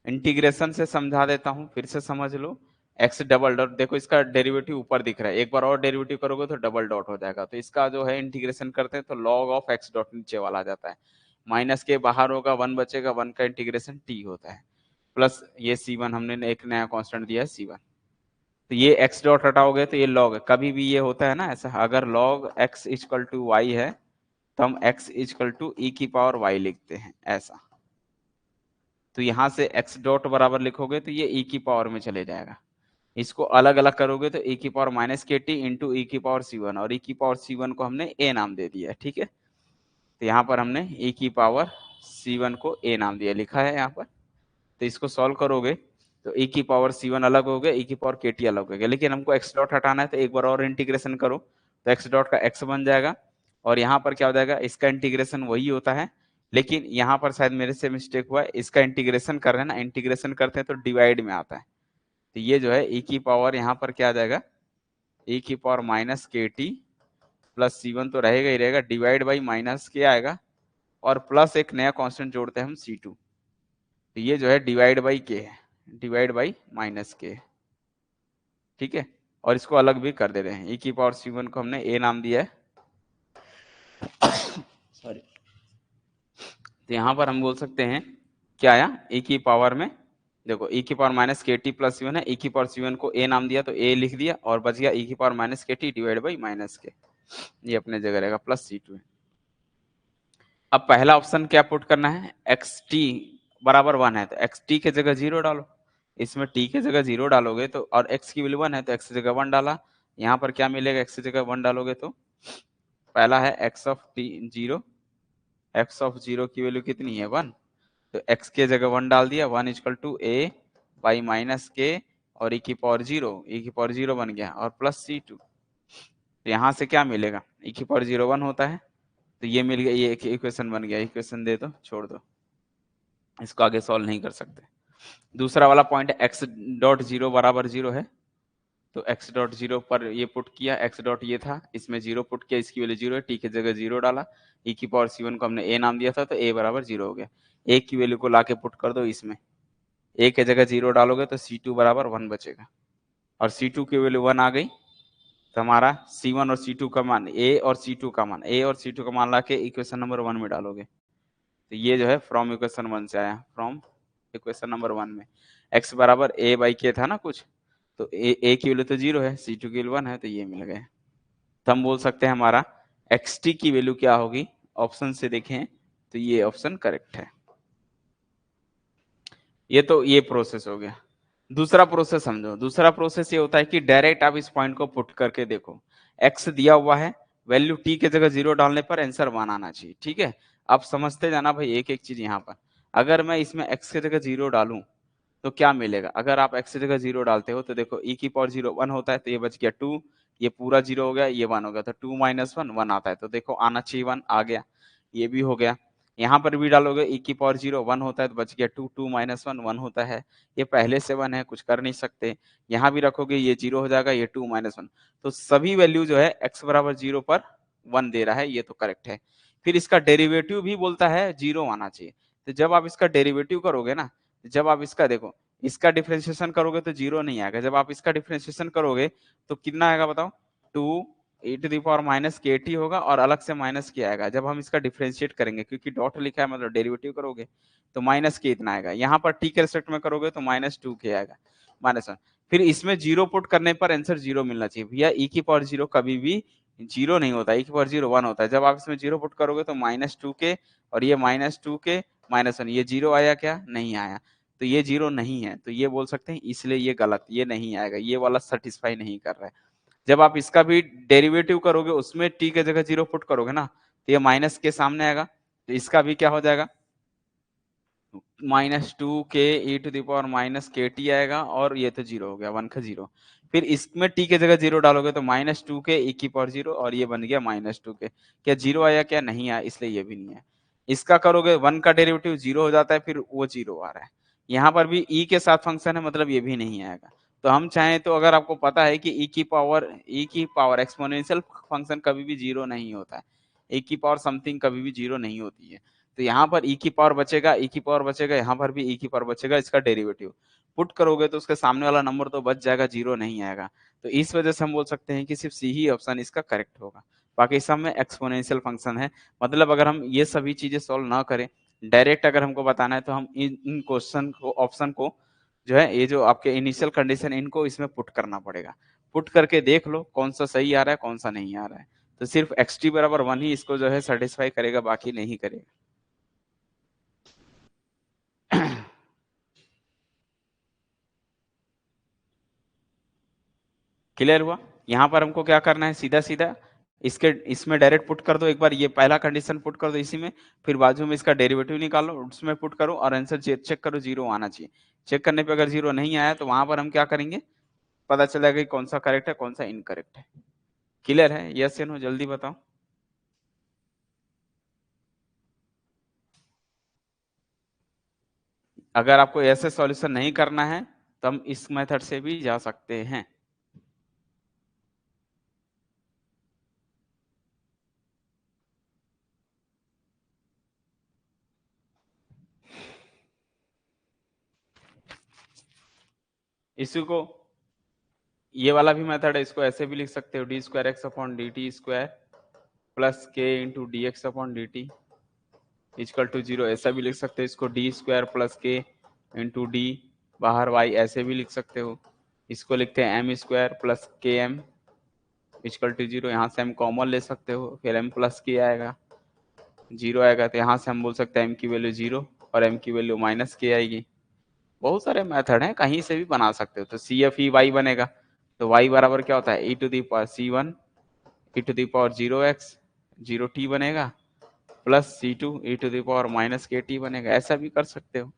इंटीग्रेशन से समझा देता हूं, फिर से समझ लो। एक्स डबल डॉट, देखो इसका डेरिवेटिव ऊपर दिख रहा है, एक बार और डेरिवेटिव करोगे तो डबल डॉट हो जाएगा। तो इसका जो है इंटीग्रेशन करते हैं तो लॉग ऑफ एक्स डॉट नीचे वाला आ जाता है, माइनस के बाहर होगा 1 बचेगा, 1 का इंटीग्रेशन टी होता है, प्लस ये c1 हमने एक नया कांस्टेंट दिया है c1। तो ये x डॉट हटाओगे तो ये log, कभी भी ये होता है ना ऐसा, अगर log x equal to y है तो हम x इक्वल टू e की पावर y लिखते हैं ऐसा। तो यहां से x डॉट बराबर लिखोगे तो ये e की पावर में चले जाएगा, इसको अलग अलग करोगे तो e की power minus k T into ई की पावर c1, और e की पावर c1 को हमने a नाम दे दिया है, ठीक है। तो यहाँ पर हमने e की पावर c1 को a नाम दिया, लिखा है यहाँ पर। तो इसको सॉल्व करोगे तो e की पावर c1 अलग हो गया, e की पावर kt अलग हो गया, लेकिन हमको x डॉट हटाना है तो एक बार और इंटीग्रेशन करो तो x डॉट का x बन जाएगा, और यहाँ पर क्या हो जाएगा, इसका इंटीग्रेशन वही होता है, लेकिन यहाँ पर शायद मेरे से मिस्टेक हुआ है, इसका इंटीग्रेशन कर रहे हैं ना, इंटीग्रेशन करते हैं तो डिवाइड में आता है। तो ये जो है e की पावर यहाँ पर क्या आ जाएगा, e की power minus k t plus c1 तो रहेगा ही रहेगा, डिवाइड बाई माइनस के आएगा, और प्लस एक नया कांस्टेंट जोड़ते हैं हम c2। तो ये जो है डिवाइड बाई के है, डिवाइड बाई माइनस के, ठीक है। और इसको अलग भी कर दे रहे हैं, e की पावर c1 को हमने a नाम दिया है सॉरी। तो यहाँ पर हम बोल सकते हैं क्या आया, e की पावर में देखो e की power minus k t plus c1 है, e की पावर c1 को a नाम दिया तो a लिख दिया, और बच गया e की power minus k T divide by minus के, ये अपने जगह रहेगा प्लस c2 है। अब पहला ऑप्शन क्या पुट करना है, एक्स टी बराबर 1 है तो एक्स टी के जगह 0 डालो, इसमें t के जगह 0 डालोगे तो, और x की वैल्यू 1 है तो x की जगह 1 डाला, यहाँ पर क्या मिलेगा, x की जगह 1 डालोगे तो पहला है x of t 0, x of 0 की वैल्यू कितनी है 1, तो x के जगह 1 डाल दिया, 1 equal to a by minus k, और e की पावर 0, e की पावर 0 बन गया, और प्लस c2। तो यहाँ से क्या मिलेगा, e की पावर 0 1 होता है, तो ये मिल गया, ये एक इक्वेशन बन गया, इक्वेशन दे दो, छोड़ दो, इसको आगे सॉल्व नहीं कर सकते। दूसरा वाला पॉइंट है x डॉट 0 बराबर 0 है, तो x डॉट 0 पर ये पुट किया, x डॉट ये था, इसमें 0 पुट किया, इसकी वैल्यू 0 है, t की जगह 0 डाला, e की पावर c1 को हमने a नाम दिया था तो a बराबर 0 हो गया। a की वैल्यू को लाके पुट कर दो इसमें, a की जगह 0 डालोगे तो c2 बराबर 1 बचेगा, और c2 की वैल्यू 1 आ गई, तो हमारा c1 और c2 का मान, a और c2 का मान, a और c2 का मान लाके इक्वेशन नंबर 1 में डालोगे, तो ये जो है फ्रॉम इक्वेशन 1 से आया, फ्रॉम इक्वेशन नंबर 1 में x बराबर a बाई के था ना कुछ, तो a की वैल्यू तो 0 है, c2 की वैल्यू 1 है, तो ये मिल गया। तो हम बोल सकते हैं हमारा xt की वैल्यू क्या होगी, ऑप्शन से देखें तो ये ऑप्शन करेक्ट है। ये तो ये प्रोसेस हो गया। दूसरा प्रोसेस समझो, दूसरा प्रोसेस ये होता है कि डायरेक्ट आप इस पॉइंट को पुट करके देखो, x दिया हुआ है, वैल्यू t के जगह 0 डालने पर आंसर 1 आना चाहिए, ठीक है। आप समझते जाना भाई एक एक चीज यहाँ पर, अगर मैं इसमें x के जगह 0 डालूं तो क्या मिलेगा, अगर आप x की जगह 0 डालते हो तो देखो e की पावर 0 1 होता है, तो ये बच गया 2, ये पूरा 0 हो गया, ये 1 हो गया, तो 2 माइनस 1 1 आता है, तो देखो आना चाहिए 1, आ गया, ये भी हो गया। यहाँ पर भी डालोगे e की पावर 0 1 होता है तो बच गया 2, 2 माइनस 1 1 होता है, ये पहले से 1 है, कुछ कर नहीं सकते। यहाँ भी रखोगे ये 0 हो जाएगा, ये 2 माइनस 1, तो सभी वैल्यू जो है x बराबर 0 पर 1 दे रहा है, ये तो करेक्ट है। फिर इसका डेरिवेटिव भी बोलता है 0 आना चाहिए, तो जब आप इसका डेरिवेटिव करोगे ना, जब आप इसका देखो, इसका डिफरेंशिएशन करोगे तो 0 नहीं आएगा, जब आप इसका डिफरेंशिएशन करोगे तो कितना आएगा बताओ, 2 e to the power minus k t होगा, और अलग से माइनस के आएगा जब हम इसका डिफरेंशिएट करेंगे, क्योंकि डॉट लिखा है मतलब डेरिवेटिव करोगे तो माइनस के इतना आएगा, यहाँ पर टी के रेस्पेक्ट में करोगे तो माइनस 2 के आएगा, माइनस 1। फिर इसमें 0 पुट करने पर आंसर 0 मिलना चाहिए भैया, e की पावर 0 कभी भी जीरो नहीं होता, e की पावर जीरो 1 होता है। जब आप इसमें जीरो पुट करोगे तो -2k और ये -2k -1, ये जीरो आया क्या? नहीं आया। तो ये जीरो नहीं है, तो ये बोल सकते हैं इसलिए ये गलत, ये नहीं आएगा, ये वाला सेटिस्फाई नहीं कर रहा है। जब आप इसका भी डेरिवेटिव करोगे, उसमें t के जगह जीरो पुट करोगे ना, तो ये माइनस के सामने आएगा, तो इसका भी क्या हो जाएगा? -2k e to the power -kt आएगा, और ये तो जीरो हो गया, 1 का जीरो। फिर इसमें t के जगह जीरो डालोगे तो -2k e की पावर जीरो, और ये बन गया -2k। क्या जीरो आया? क्या नहीं आया, इसलिए ये भी नहीं है। इसका करोगे 1 का डेरिवेटिव जीरो हो जाता है, फिर वो जीरो आ रहा है। यहाँ पर भी e के साथ फंक्शन है, मतलब ये भी नहीं आएगा। तो हम चाहें तो, अगर आपको पता है कि e की पावर एक्सपोनेंशियल फंक्शन कभी भी जीरो नहीं होता है, e की पावर समथिंग कभी भी जीरो नहीं होती है, तो यहाँ पर e की पावर बचेगा, e की पावर बचेगा, यहाँ पर भी e की पावर बचेगा, इसका डेरिवेटिव पुट करोगे तो उसके सामने वाला नंबर तो बच जाएगा, जीरो नहीं आएगा। तो इस वजह से हम बोल सकते हैं कि सिर्फ सी ही ऑप्शन इसका करेक्ट होगा। बाकी सब में एक्सपोनेंशियल फंक्शन है। मतलब अगर हम ये सभी चीजें सॉल्व ना करें, डायरेक्ट अगर हमको बताना है, तो हम इन क्वेश्चन को, ऑप्शन को जो है, ये जो आपके इनिशियल कंडीशन, इनको इसमें पुट करना पड़ेगा। पुट करके देख लो कौन सा सही आ रहा है, कौन सा नहीं आ रहा है। तो सिर्फ xt बराबर 1 ही इसको जो है सेटिस्फाई करेगा, बाकी नहीं करेगा। क्लियर हुआ? यहाँ पर हमको क्या करना है, सीधा सीधा इसके इसमें डायरेक्ट पुट कर दो। एक बार ये पहला कंडीशन पुट कर दो इसी में, फिर बाजू में इसका डेरिवेटिव निकालो, उसमें पुट करो और आंसर चेक करो, जीरो आना चाहिए। चेक करने पे अगर जीरो नहीं आया तो वहां पर हम क्या करेंगे, पता चलेगा कि कौन सा करेक्ट है, कौन सा इनकरेक्ट है। क्लियर है? यस या नो, जल्दी बताओ। अगर आपको ऐसे सॉल्यूशन नहीं करना है तो हम इस मेथड से भी जा सकते हैं। इसको, ये वाला भी मेथड है, इसको ऐसे भी लिख सकते हो, d2x/dt² plus k into d x upon d t equal to zero. ऐसा भी लिख सकते हो इसको, d² plus k into d, बाहर y, ऐसे भी लिख सकते हो। इसको लिखते हैं m² प्लस के एम इक्वल टू जीरो। यहाँ से हम कॉमन ले सकते हो, फिर m प्लस k आएगा, जीरो आएगा, तो यहाँ से हम बोल सकते हैं m की वैल्यू जीरो और m की वैल्यू -k आएगी। बहुत सारे मेथड हैं, कहीं से भी बना सकते हो। तो CFE बनेगा, तो y बराबर क्या होता है, e to the power c1 e to the power 0x 0t बनेगा, plus c2 e to the power -kt बनेगा। ऐसा भी कर सकते हो।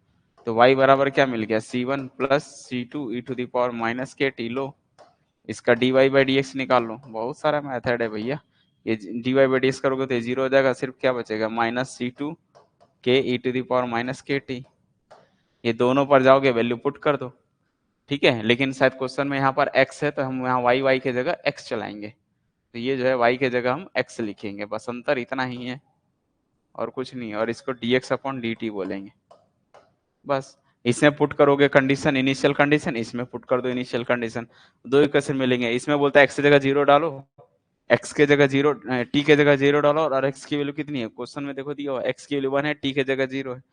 तो y बराबर क्या मिल गया, c1 plus c2 e to the power -kt। लो, इसका dy बाई dx निकाल लो। बहुत सारा मेथड है भैया। ये dy बाई dx करोगे तो ये जीरो हो जाएगा, सिर्फ क्या बचेगा, -c2 k e to the power -kt। ये दोनों पर जाओगे, वैल्यू पुट कर दो, ठीक है। लेकिन शायद क्वेश्चन में यहाँ पर x है, तो हम यहाँ y के जगह x चलाएंगे, तो ये जो है y के जगह हम x लिखेंगे, बस अंतर इतना ही है और कुछ नहीं है। और इसको dx अपॉन dt बोलेंगे, बस। इसमें पुट करोगे कंडीशन, इनिशियल कंडीशन, इसमें पुट कर दो इनिशियल कंडीशन, दो इक्वेशन मिलेंगे। इसमें बोलता है x की जगह जीरो डालो, x के जगह जीरो, t के जगह जीरो डालो, और x की वैल्यू कितनी है, क्वेश्चन में देखो दिया हुआ, x की वैल्यू 1 है, t के जगह जीरो है।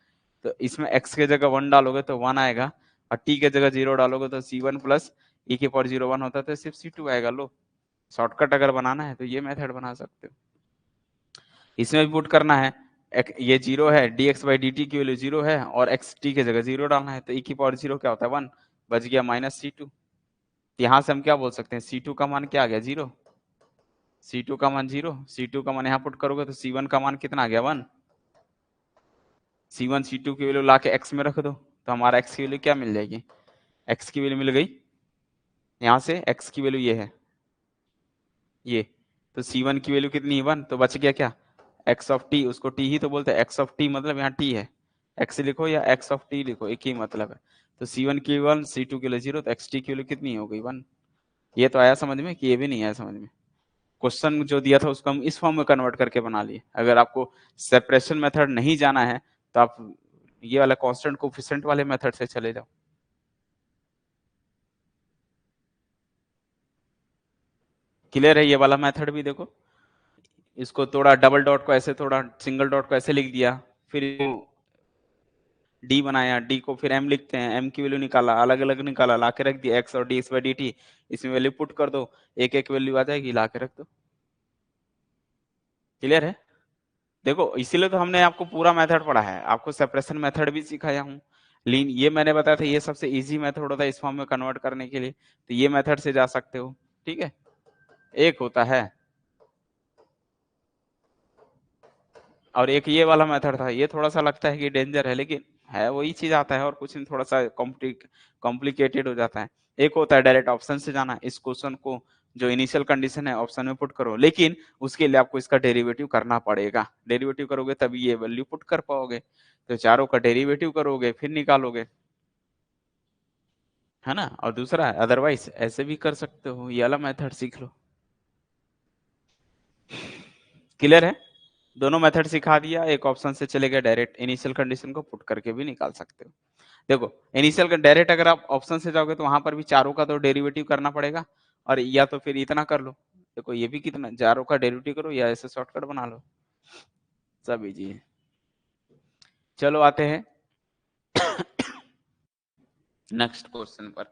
तो इसमें x के जगह 1 डालोगे तो 1 आएगा, और t के जगह जीरो डालोगे तो c1 प्लस e की पावर 0 1 होता है, तो सिर्फ c2 आएगा। लो, शॉर्टकट अगर बनाना है तो ये मेथड बना सकते हो। इसमें भी पुट करना है, ये जीरो है, dx बाई dt की वैल्यू जीरो है, और x t के जगह जीरो डालना है, तो e की पावर जीरो क्या होता है, 1, बच गया -c2। यहाँ से हम क्या बोल सकते हैं, c2 का मान क्या आ गया, जीरो। c2 का मान जीरो, c2 का मान यहाँ पुट करोगे तो c1 का मान कितना आ गया, 1। c1 c2 की वैल्यू ला के x में रख दो, तो हमारा x की वैल्यू क्या मिल जाएगी, x की वैल्यू मिल गई, यहाँ से x की वैल्यू ये है, ये। तो c1 की वैल्यू कितनी है, 1, तो बच गया क्या, x ऑफ t। उसको t ही तो बोलते हैं, x ऑफ t मतलब यहाँ t है, x लिखो या x ऑफ t लिखो, एक ही मतलब है। तो c1 की 1, c2 की वैल्यू 0, तो xt की वैल्यू कितनी हो गई, 1। ये तो आया समझ में कि ये भी नहीं आया समझ में? क्वेश्चन जो दिया था उसको हम इस फॉर्म में कन्वर्ट करके बना लिए। अगर आपको सेपरेशन मेथड नहीं जाना है तो आप ये वाला कांस्टेंट कोफिशिएंट वाले मेथड से चले जाओ। क्लियर है? ये वाला मेथड भी देखो, इसको थोड़ा डबल डॉट को ऐसे, थोड़ा सिंगल डॉट को ऐसे लिख दिया, फिर डी बनाया, डी को फिर एम लिखते हैं, एम की वैल्यू निकाला, अलग अलग निकाला, ला के रख दिया, एक्स और D x by d T. इसमें वैल्यू पुट कर दो, एक एक वैल्यू आ जाएगी, ला के रख दो। क्लियर है? देखो इसीलिए तो हमने आपको पूरा मेथड पढ़ा है, आपको सेपरेशन मेथड भी सिखाया हूँ। लीन ये मैंने बताया था, ये सबसे इजी मेथड होता है इस फॉर्म में कन्वर्ट करने के लिए, तो ये मेथड से जा सकते हो। ठीक है, एक होता है और एक ये वाला मेथड था, ये थोड़ा सा लगता है कि डेंजर है, लेकिन है वही चीज आता है और कुछ नहीं, थोड़ा सा कॉम्प्लिकेटेड हो जाता है। एक होता है डायरेक्ट ऑप्शन से जाना, इस क्वेश्चन को जो इनिशियल कंडीशन है ऑप्शन में पुट करो, लेकिन उसके लिए आपको इसका डेरिवेटिव करना पड़ेगा, डेरिवेटिव करोगे तभी ये वैल्यू पुट कर पाओगे, तो चारों का डेरिवेटिव करोगे फिर निकालोगे, है ना। और दूसरा अदरवाइज ऐसे भी कर सकते हो, ये वाला मेथड सीख लो। क्लियर है? दोनों मेथड सिखा दिया, एक ऑप्शन से चले गए डायरेक्ट इनिशियल कंडीशन को पुट करके भी निकाल सकते हो। देखो इनिशियल का डायरेक्ट अगर आप ऑप्शन से जाओगे तो वहां पर भी चारों का तो डेरिवेटिव करना पड़ेगा, और या तो फिर इतना कर लो, देखो ये भी कितना, चारों का डेरिवेटिव करो या ऐसे शॉर्टकट बना लो, सब इजी है। चलो आते हैं नेक्स्ट क्वेश्चन पर।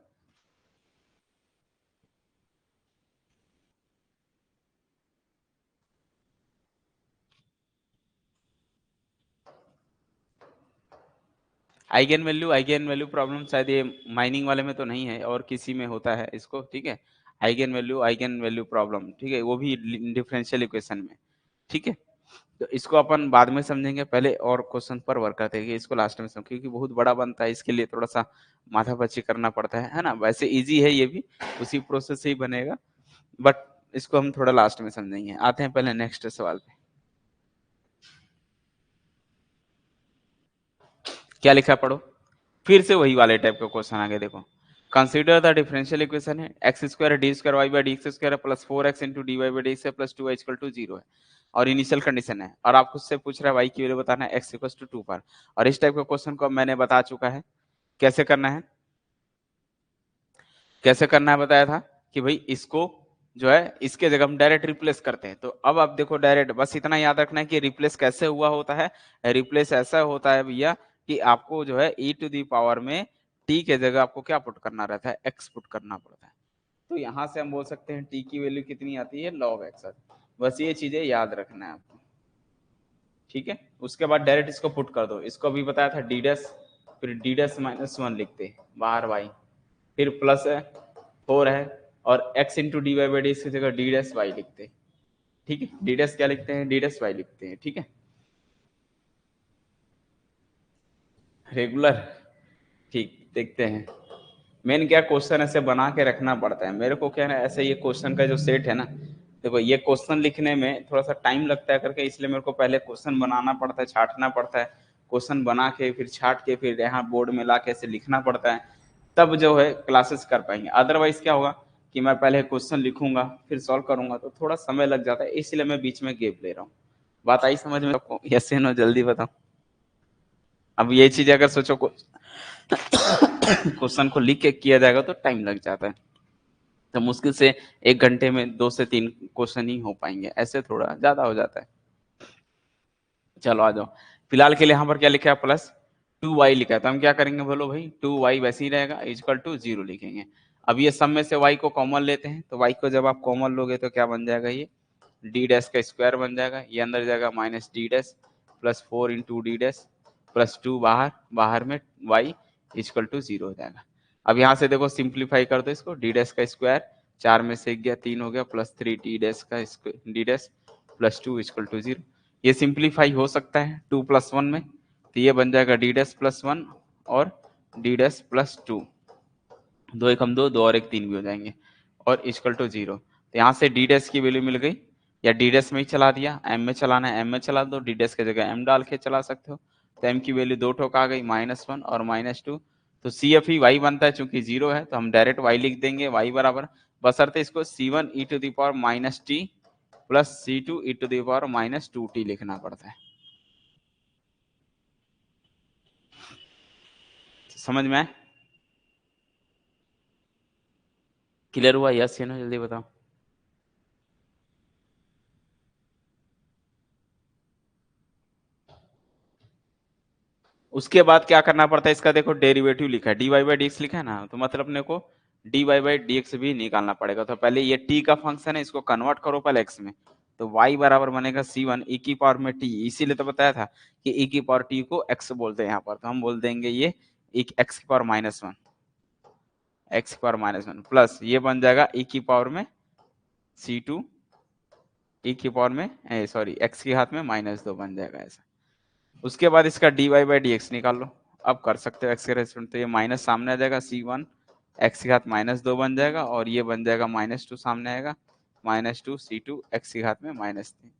आइगन वैल्यू प्रॉब्लम शायद ये माइनिंग वाले में तो नहीं है और किसी में होता है इसको, ठीक है। आइगन वैल्यू प्रॉब्लम, ठीक है, वो भी डिफरेंशियल इक्वेशन में, ठीक है। तो इसको अपन बाद में समझेंगे, पहले और क्वेश्चन पर वर्क करते हैं, इसको लास्ट में समझ, क्योंकि बहुत बड़ा बनता है, इसके लिए थोड़ा सा माथापच्ची करना पड़ता है ना। वैसे इजी है ये भी, उसी प्रोसेस से ही बनेगा, बट इसको हम थोड़ा लास्ट में समझेंगे। आते हैं पहले नेक्स्ट सवाल पे। क्या लिखा पढ़ो, फिर से वही वाले टाइप का क्वेश्चन आगे देखो। कंसीडर द डिफरेंशियल इक्वेशन है x square d square y by d x square plus 4x into d y by d x plus 2y equal to 0 है, और इनिशियल कंडीशन है, और आपको उससे पूछ रहा है y की वैल्यू बताना है x इक्वल टू 2 पर। और इस टाइप का क्वेश्चन को मैंने बता चुका है कैसे करना है, कैसे करना है बताया था कि भाई इसको जो है इसके जगह हम डायरेक्ट रिप्लेस करते हैं। तो अब आप देखो डायरेक्ट, बस इतना याद रखना है कि रिप्लेस कैसे हुआ होता है। रिप्लेस ऐसा होता है भैया कि आपको जो है e टू दी पावर में t के जगह आपको क्या पुट करना रहता है, x पुट करना पड़ता है। तो यहां से हम बोल सकते हैं t की वैल्यू कितनी आती है, log x। बस ये चीजें याद रखना है आपको, ठीक है। उसके बाद डायरेक्ट इसको पुट कर दो, इसको अभी बताया था डी डैश, फिर डी डैश माइनस 1 लिखते हैं बाहर y, फिर प्लस है 4 है, और x into d y by d की जगह डी डैश वाई लिखते हैं, ठीक है। डी डैश क्या लिखते हैं, डी डैश वाई लिखते हैं, ठीक है। रेगुलर, ठीक, देखते हैं। मेन क्या क्वेश्चन ऐसे बना के रखना पड़ता है मेरे को, क्या है ऐसे, ये क्वेश्चन का जो सेट है ना, देखो ये क्वेश्चन लिखने में थोड़ा सा टाइम लगता है करके, इसलिए मेरे को पहले क्वेश्चन बनाना पड़ता है, छाटना पड़ता है, क्वेश्चन बना के फिर छाट के फिर यहाँ बोर्ड में ला के ऐसे लिखना पड़ता है, तब जो है क्लासेस कर पाएंगे। अदरवाइज क्या होगा कि मैं पहले क्वेश्चन लिखूंगा फिर सॉल्व करूंगा तो थोड़ा समय लग जाता है, इसलिए मैं बीच में गैप ले रहा हूँ। बात आई समझ में आपको? यस या नो जल्दी बताओ। अब ये चीज अगर सोचो क्वेश्चन को लिख के किया जाएगा तो टाइम लग जाता है, तो मुश्किल से 1 घंटे में 2 से 3 क्वेश्चन ही हो पाएंगे, ऐसे थोड़ा ज्यादा हो जाता है। चलो आ जाओ, फिलहाल के लिए यहाँ पर क्या लिखा है, प्लस 2y लिखा है, तो हम क्या करेंगे बोलो भाई, 2y वैसे ही रहेगा, इक्वल टू 0 लिखेंगे। अब ये सब में से y को कॉमन लेते हैं, तो y को जब आप कॉमन लोगे तो क्या बन जाएगा, ये डी डैश का स्क्वायर बन जाएगा, ये अंदर जाएगा minus D dash plus 4 into d dash plus 2 बाहर, बाहर में y इक्वल टू 0 हो जाएगा। अब यहाँ से देखो सिंप्लीफाई कर दो इसको, डी डैश का स्क्वायर 4 में से 1 गया 3 हो गया, प्लस 3 डी डैश का d dash plus 2 equal to 0। ये सिंप्लीफाई हो सकता है 2 प्लस 1 में, तो ये बन जाएगा डी डैश प्लस 1 और डी डैश प्लस 2, 2 एक हम 2, 2 और 1 3 भी हो जाएंगे, और इक्वल टू 0। तो यहाँ से डी डैश की वैल्यू मिल गई, या डी डैश में ही चला दिया, एम में चलाना है एम में चला दो, डी डैश की जगह एम डाल के चला सकते हो। तो एम की वैल्यू 2 ठोक आ गई, -1 और -2, तो सी एफ ही वाई बनता है, चूंकि 0 है तो हम डायरेक्ट वाई लिख देंगे, वाई बराबर बशर्ते इसको C1 e to the power minus t plus C2 e to the power minus 2t लिखना पड़ता है। समझ में? क्लियर हुआ? यस या नो जल्दी बताओ। उसके बाद क्या करना पड़ता है, इसका देखो डेरिवेटिव लिखा है, d y by d x लिखा है ना, तो मतलब अपने को d y by d x भी निकालना पड़ेगा। तो पहले ये टी का फंक्शन है, इसको कन्वर्ट करो पहले एक्स में, तो y बराबर बनेगा c1 e की पावर में t, इसीलिए तो बताया था कि e की पावर t को x बोलते हैं यहाँ पर, तो हम बोल देंगे ये x की पावर -1, x की पावर -1 प्लस ये बन जाएगा e की पावर में c2 e की पावर में सॉरी x के हाथ में -2 बन जाएगा ऐसा। उसके बाद इसका dy/dx निकाल लो, अब कर सकते हो x के रेस्पेक्ट, तो ये माइनस सामने आ जाएगा c1 x के घात -2 बन जाएगा और ये बन जाएगा -2 सामने आएगा -2 c2 x के घात में -3।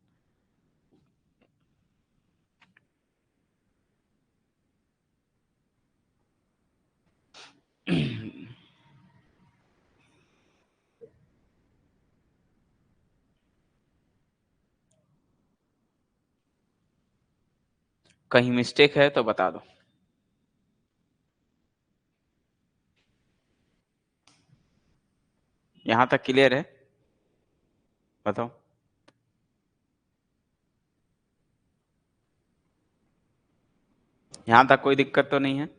कहीं मिस्टेक है तो बता दो। यहां तक क्लियर है? बताओ। यहां तक कोई दिक्कत तो नहीं है?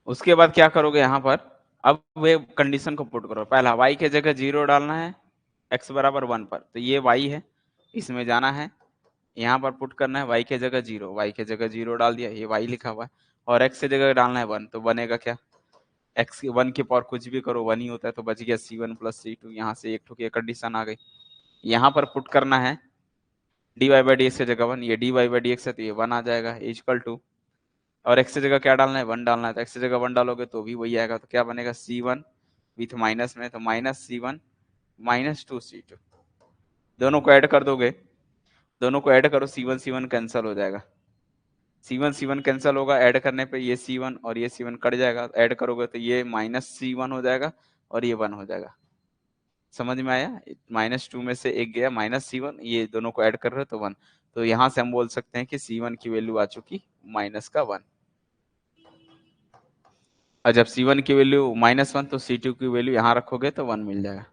उसके बाद क्या करोगे यहाँ पर, अब वे कंडीशन को पुट करो। पहला y के जगह 0 डालना है x बराबर 1 पर, तो ये y है, इसमें जाना है, यहाँ पर पुट करना है y के जगह 0, y के जगह 0 डाल दिया, ये y लिखा हुआ है, और x की जगह डालना है 1, तो बनेगा क्या, x की 1 की पावर कुछ भी करो 1 ही होता है, तो बच गया c1 प्लस c2। यहाँ से एक ठोकी कंडीशन आ गई। यहाँ पर पुट करना है dy/dx की जगह 1, ये dy/dx है तो ये 1 आ जाएगा इक्वल टू, और x की जगह क्या डालना है 1 डालना है, तो x की जगह 1 डालोगे तो भी वही आएगा, तो क्या बनेगा c1 विथ माइनस में, तो -c1 -2 c2, दोनों को ऐड कर दोगे, दोनों को ऐड करो, c1 c1 कैंसिल हो जाएगा, c1 c1 कैंसिल होगा, ऐड करने पे ये c1 और ये c1 कट जाएगा, ऐड करोगे तो ये -c1 हो जाएगा और ये 1 हो जाएगा। समझ में आया? -2 में से एक गया -c1, ये दोनों को ऐड कर रहे हो तो 1, तो यहाँ से हम बोल सकते हैं कि c1 की वैल्यू आ चुकी -1, और जब c1 की वैल्यू -1 तो c2 की वैल्यू यहाँ रखोगे तो 1 मिल जाएगा।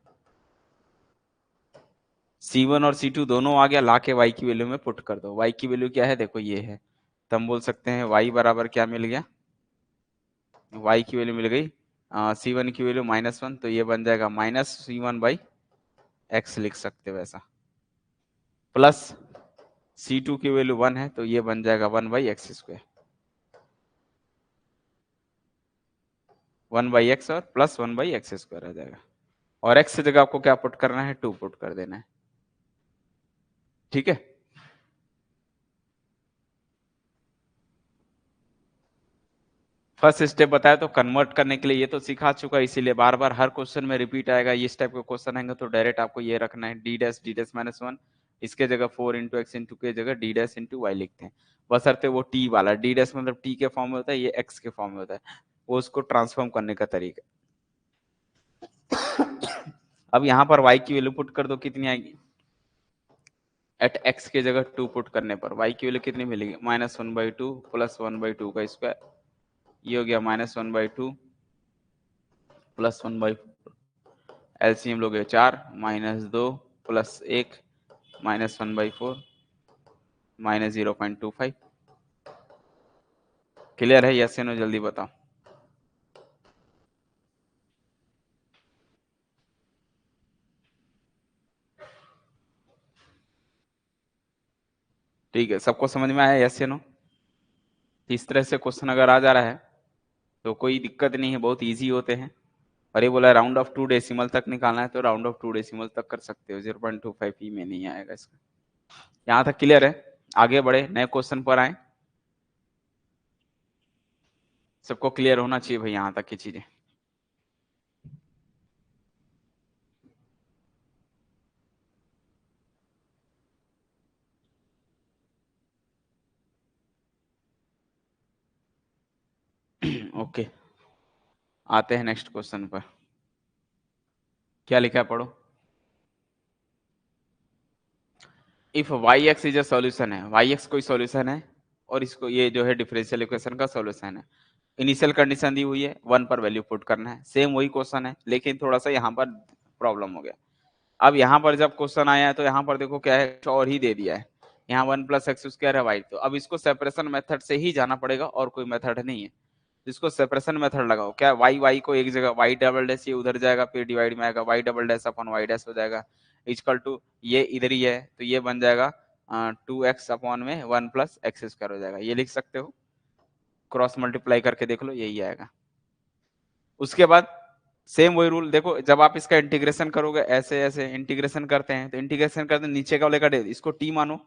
c1 और c2 दोनों आ गया, ला के y की वैल्यू में पुट कर दो। y की वैल्यू क्या है देखो ये है, तो हम बोल सकते हैं y बराबर क्या मिल गया, y की वैल्यू मिल गई c1 की वैल्यू -1, तो ये बन जाएगा -c1/x लिख सकते हो ऐसा, प्लस c2 की वैल्यू 1 है तो ये बन जाएगा 1/x², 1/x और प्लस 1/x² आ जाएगा, और x की जगह आपको क्या पुट करना है 2 पुट कर देना है। ठीक है, फर्स्ट स्टेप बताया, तो कन्वर्ट करने के लिए ये तो सिखा चुका, इसीलिए बार बार हर क्वेश्चन में रिपीट आएगा, इस टाइप के क्वेश्चन आएंगे तो डायरेक्ट आपको ये रखना है d'(d'-1), इसके जगह 4 × x × के जगह d'(y) लिखते हैं, बशर्ते वो t वाला, d' मतलब t के फॉर्म में होता है, ये x के फॉर्म में होता है, वो उसको ट्रांसफॉर्म करने का तरीका। अब यहाँ पर y की वैल्यू पुट कर दो, कितनी आएगी, एट x के जगह 2 पुट करने पर y की वैल्यू कितनी मिलेगी, -1/2 प्लस 1/2 का स्क्वायर, ये हो गया -1/2 प्लस 1/4, एलसीएम लोगे 4 -2 प्लस 1 -1/4 -0.25। क्लियर है? यस या नो जल्दी बताओ। ठीक है, सबको समझ में आया यस या नो? इस तरह से क्वेश्चन अगर आ जा रहा है तो कोई दिक्कत नहीं है, बहुत इजी होते हैं। और ये बोला राउंड ऑफ 2 डेसिमल तक निकालना है तो राउंड ऑफ 2 डेसिमल तक कर सकते हो, 0.25 ही में नहीं आएगा इसका। यहाँ तक क्लियर है? आगे बढ़े, नए क्वेश्चन पर आए। सबको क्लियर होना चाहिए भाई यहाँ तक की चीजें। ओके, आते हैं नेक्स्ट क्वेश्चन पर। क्या लिखा है पढ़ो। If y x is a solution है, वाई एक्स कोई सॉल्यूशन है और इसको ये जो है डिफरेंशियल इक्वेशन का सॉल्यूशन है, इनिशियल कंडीशन दी हुई है 1 पर वैल्यू पुट करना है, सेम वही क्वेश्चन है, लेकिन थोड़ा सा यहाँ पर प्रॉब्लम हो गया। अब यहाँ पर जब क्वेश्चन आया है तो यहाँ पर देखो क्या है, और ही दे दिया है, यहाँ 1 + x² है वाई, तो अब इसको सेपरेशन मेथड से ही जाना पड़ेगा और कोई मेथड नहीं है। इसको सेपरेशन मेथड लगाओ। क्या y को एक जगह y डबल डैश ये उधर जाएगा, फिर डिवाइड में आएगा y double dash upon y dash हो जाएगा, इक्वल टू ये इधर ही है तो ये बन जाएगा 2x अपॉन में 1 प्लस एक्स स्क्वायर हो जाएगा। ये लिख सकते हो, क्रॉस मल्टीप्लाई करके देख लो, यही आएगा। उसके बाद सेम वही रूल देखो, जब आप इसका इंटीग्रेशन करोगे, ऐसे ऐसे इंटीग्रेशन करते हैं तो इंटीग्रेशन करते हैं नीचे का वाले का इसको t मानो,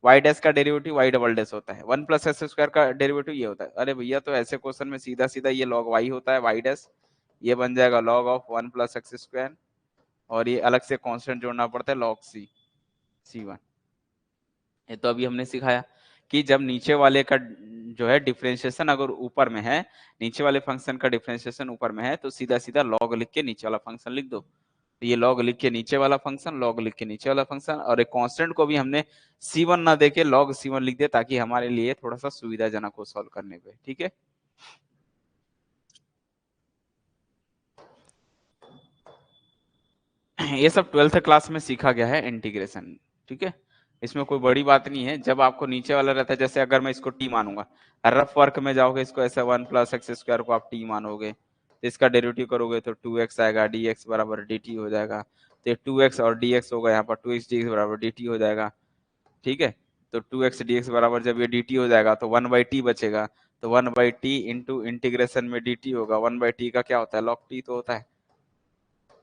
y डैश का डेरिवेटिव y डबल डैश होता है, 1 प्लस एक्स स्क्वायर का डेरिवेटिव ये होता है। अरे भैया तो ऐसे क्वेश्चन में सीधा सीधा ये log y होता है y डैश, ये बन जाएगा log of 1 plus x square, और ये अलग से कांस्टेंट जोड़ना पड़ता है log c1। ये तो अभी हमने सिखाया कि जब नीचे वाले का जो है डिफरेंशिएशन अगर ऊपर में है, नीचे वाले फंक्शन का डिफरेंशिएशन ऊपर में है तो सीधा सीधा log लिख के नीचे वाला फंक्शन लिख दो। तो ये log लिख के नीचे वाला फंक्शन, log लिख के नीचे वाला फंक्शन, और एक कांस्टेंट को भी हमने c1 ना देके log c1 लिख दिया ताकि हमारे लिए थोड़ा सा सुविधाजनक हो सॉल्व करने पे। ठीक है, ये सब 12th क्लास में सीखा गया है इंटीग्रेशन। ठीक है, इसमें कोई बड़ी बात नहीं है। जब आपको नीचे वाला रहता है, जैसे अगर मैं इसको टी मानूंगा, रफ वर्क में जाओगे इसको ऐसे 1 प्लस एक्स स्क्वायर को आप टी मानोगे, तो इसका डेरिवेटिव करोगे तो 2x आएगा, dx बराबर dt हो जाएगा। तो 2x और dx होगा, यहाँ पर 2x dx बराबर dt हो जाएगा। ठीक है, तो 2x dx बराबर जब ये dt हो जाएगा तो 1/t बचेगा, तो 1/t इंटू इंटीग्रेशन में dt होगा, 1/t का क्या होता है log t तो होता है,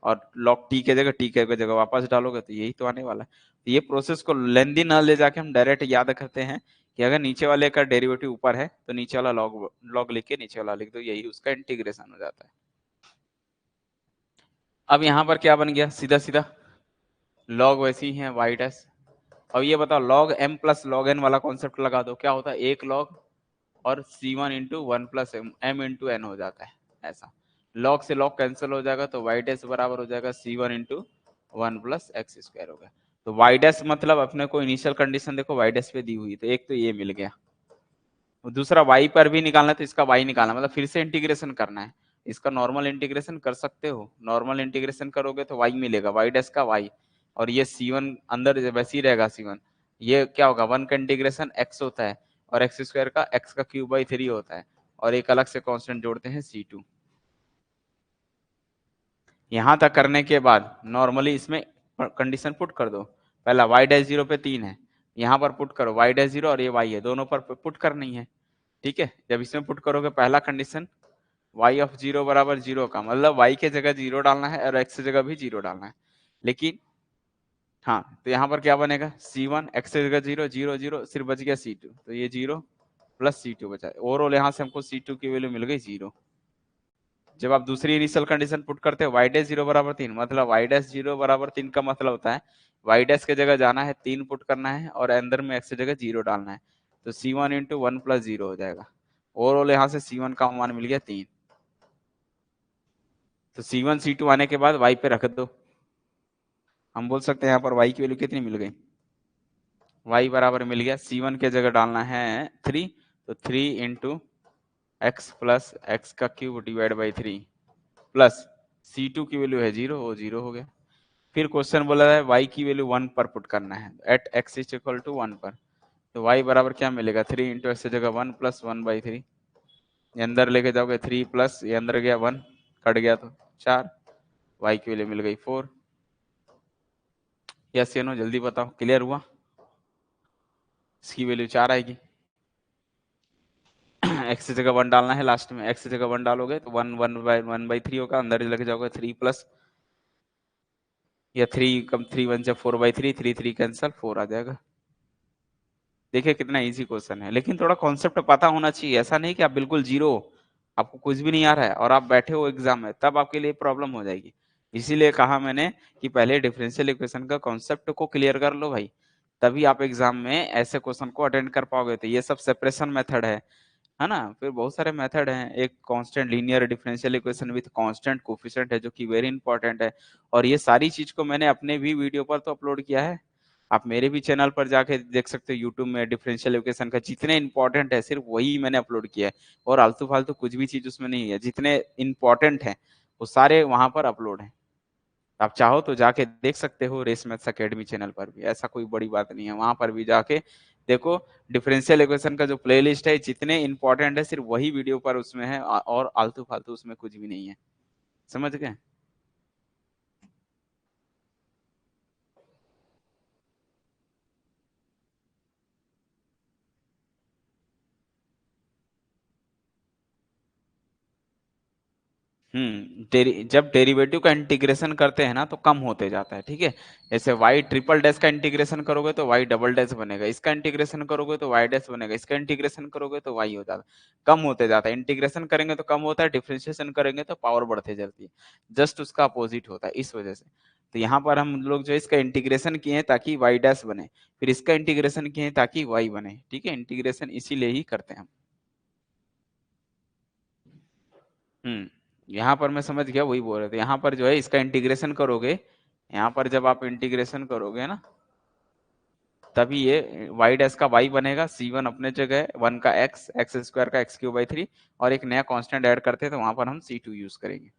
और log t के जगह t के जगह वापस डालोगे तो यही तो आने वाला है। तो ये प्रोसेस को लेंदी ना ले जाके हम डायरेक्ट याद करते हैं कि अगर नीचे वाले का डेरिवेटिव ऊपर है तो नीचे वाला log लिख के नीचे वाला लिख दो, यही उसका इंटीग्रेशन हो जाता है। अब यहाँ पर क्या बन गया, सीधा सीधा log वैसे ही है y डैश। अब ये बताओ log m plus log n वाला कॉन्सेप्ट लगा दो, क्या होता है, एक log और c1 into one plus m into n हो जाता है। ऐसा log से log कैंसिल हो जाएगा तो y डैश बराबर हो जाएगा c1 into one plus x square हो गया। तो y डैश मतलब अपने को इनिशियल कंडीशन देखो y डैश पे दी हुई, तो एक तो ये मिल गया, दूसरा y पर भी निकालना है तो इसका y निकालना, मतलब फिर से इंटीग्रेशन करना है। इसका नॉर्मल इंटीग्रेशन कर सकते हो, नॉर्मल इंटीग्रेशन करोगे तो y मिलेगा, y डैश का y, और ये c1 अंदर वैसे ही रहेगा c1। ये क्या होगा, 1 का इंटीग्रेशन x होता है और एक्स स्क्वायर का x का क्यूब बाई 3 होता है, और एक अलग से कांस्टेंट जोड़ते हैं c2। यहां तक करने के बाद नॉर्मली इसमें कंडीशन पुट कर दो। पहला y डैश 0 पे 3 है, यहाँ पर पुट करो y डैश 0 और ये y है, दोनों पर पुट करनी है। ठीक है, जब इसमें पुट करोगे पहला कंडीशन y ऑफ 0 बराबर 0 का मतलब y के जगह 0 डालना है और x की जगह भी 0 डालना है। लेकिन हाँ, तो यहाँ पर क्या बनेगा, c1 x की जगह 0 0 0 सिर्फ बच गया c2, तो ये 0 प्लस c2 बचा। ओवरऑल यहाँ से हमको c2 की वैल्यू मिल गई 0। जब आप दूसरी इनिशियल कंडीशन पुट करते हो y डैश 0 बराबर 3, मतलब y डैश 0 बराबर 3 का मतलब होता है y डैश के जगह जाना है 3 पुट करना है और अंदर में x की जगह 0 डालना है, तो c1 इंटू 1 प्लस 0 हो जाएगा। ओवरऑल यहाँ से c1 का मान मिल गया 3। तो c1 c2 आने के बाद y पे रख दो, हम बोल सकते हैं यहाँ पर y की वैल्यू कितनी मिल गई, y बराबर मिल गया, c1 के जगह डालना है 3, तो 3 इंटू एक्स प्लस एक्स का cube divide by 3 plus c2 की वैल्यू है 0, वो 0 हो गया। फिर क्वेश्चन बोला है y की वैल्यू 1 पर पुट करना है, at x is equal to 1 पर, तो y बराबर क्या मिलेगा, 3 इंटू एक्स की जगह 1 प्लस 1/3, ये अंदर लेके जाओगे 3 प्लस ये अंदर गया 1 कट गया तो 4, y की वैल्यू मिल गई 4। यस या नो जल्दी बताओ, क्लियर हुआ, इसकी वैल्यू 4 आएगी। x की जगह 1 डालना है, लास्ट में x की जगह 1 डालोगे तो 1/3 होगा, अंदर लेके जाओगे 3 प्लस या 3 कम 3 1 से 4/3, 3 3 कैंसल 4 आ जाएगा। देखिए कितना इजी क्वेश्चन है, लेकिन थोड़ा कॉन्सेप्ट पता होना चाहिए। ऐसा नहीं कि आप बिल्कुल जीरो, आपको कुछ भी नहीं आ रहा है और आप बैठे हो एग्जाम में, तब आपके लिए प्रॉब्लम हो जाएगी। इसीलिए कहा मैंने कि पहले डिफरेंशियल इक्वेशन का कॉन्सेप्ट को क्लियर कर लो भाई, तभी आप एग्जाम में ऐसे क्वेश्चन को अटेंड कर पाओगे। तो ये सब सेपरेशन मेथड है ना, फिर बहुत सारे मेथड हैं, एक constant linear differential equation with constant coefficient है जो कि वेरी इंपॉर्टेंट है। और ये सारी चीज को मैंने अपने भी वीडियो पर तो अपलोड किया है, आप मेरे भी चैनल पर जाके देख सकते हो यूट्यूब में, डिफरेंशियल इक्वेशन का जितने इंपॉर्टेंट है सिर्फ वही मैंने अपलोड किया है, और आलतू फालतू कुछ भी चीज उसमें नहीं है, जितने इंपॉर्टेंट है वो सारे वहां पर अपलोड है। आप चाहो तो जाके देख सकते हो रेस मैथ्स अकेडमी चैनल पर भी, ऐसा कोई बड़ी बात नहीं है, वहां पर भी जाके देखो डिफरेंशियल इक्वेशन का जो प्लेलिस्ट है जितने इंपॉर्टेंट है सिर्फ वही वीडियो पर उसमें है, और आलतू फालतू उसमें कुछ भी नहीं है। समझ गए? जब डेरिवेटिव का इंटीग्रेशन करते हैं ना तो कम होते जाता है, ठीक है। जैसे y ट्रिपल डैश का इंटीग्रेशन करोगे तो y डबल डैश बनेगा, इसका इंटीग्रेशन करोगे तो y डैश बनेगा, इसका इंटीग्रेशन करोगे तो y हो जाता है, कम होते जाता है। इंटीग्रेशन करेंगे तो कम होता है, डिफरेंशिएशन करेंगे तो पावर बढ़ते जाती है। जस्ट उसका अपोजिट होता है इस वजह से। तो यहाँ पर हम लोग जो है इसका इंटीग्रेशन किए हैं ताकि y डैश बने, फिर इसका इंटीग्रेशन किए हैं ताकि y बने, ठीक है। इंटीग्रेशन इसीलिए ही करते हैं हम। यहाँ पर मैं समझ गया, वही बोल रहे थे। यहाँ पर जो है इसका इंटीग्रेशन करोगे, यहाँ पर जब आप इंटीग्रेशन करोगे ना तभी ये वाई डैश का वाई बनेगा, C1 अपने जगह है, 1 का एक्स, एक्स स्क्वायर का x³ और एक नया कांस्टेंट ऐड करते हैं तो वहां पर हम C2 यूज करेंगे।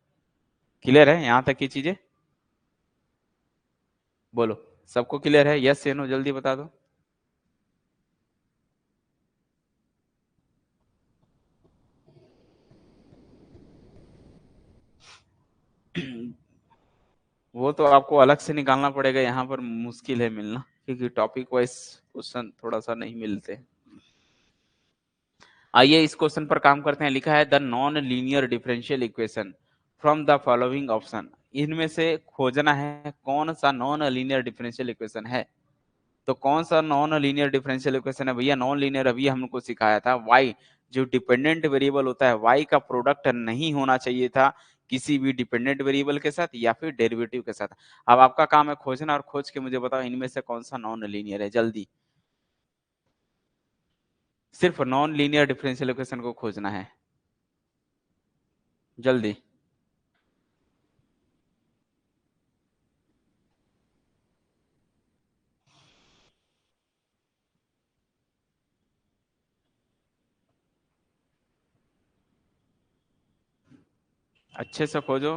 क्लियर है यहाँ तक की चीजें? बोलो, सबको क्लियर है? यस या नो जल्दी बता दो। वो तो आपको अलग से निकालना पड़ेगा, यहाँ पर मुश्किल है मिलना, क्योंकि टॉपिक वाइज क्वेश्चन थोड़ा सा नहीं मिलते। आइए इस क्वेश्चन पर काम करते हैं। लिखा है the non linear differential equation from the following option. इनमें से खोजना है कौन सा नॉन लीनियर डिफरेंशियल इक्वेशन है। तो कौन सा नॉन लीनियर डिफरेंशियल इक्वेशन है भैया? नॉन लीनियर अभी हमको सिखाया था, y जो डिपेंडेंट वेरिएबल होता है y का प्रोडक्ट नहीं होना चाहिए था किसी भी डिपेंडेंट वेरिएबल के साथ या फिर डेरिवेटिव के साथ। अब आपका काम है खोजना, और खोज के मुझे बताओ इनमें से कौन सा नॉन लीनियर है, जल्दी। सिर्फ नॉन लीनियर डिफरेंशियल इक्वेशन को खोजना है, जल्दी। अच्छे से खोजो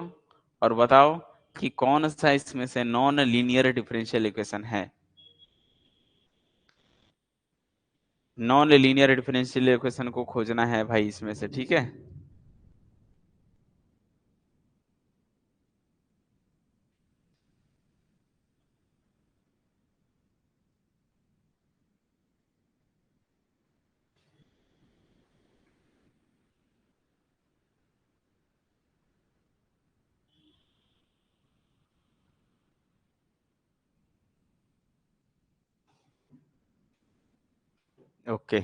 और बताओ कि कौन सा इसमें से नॉन लीनियर डिफरेंशियल इक्वेशन है। नॉन लीनियर डिफरेंशियल इक्वेशन को खोजना है भाई इसमें से, ठीक है। ओके,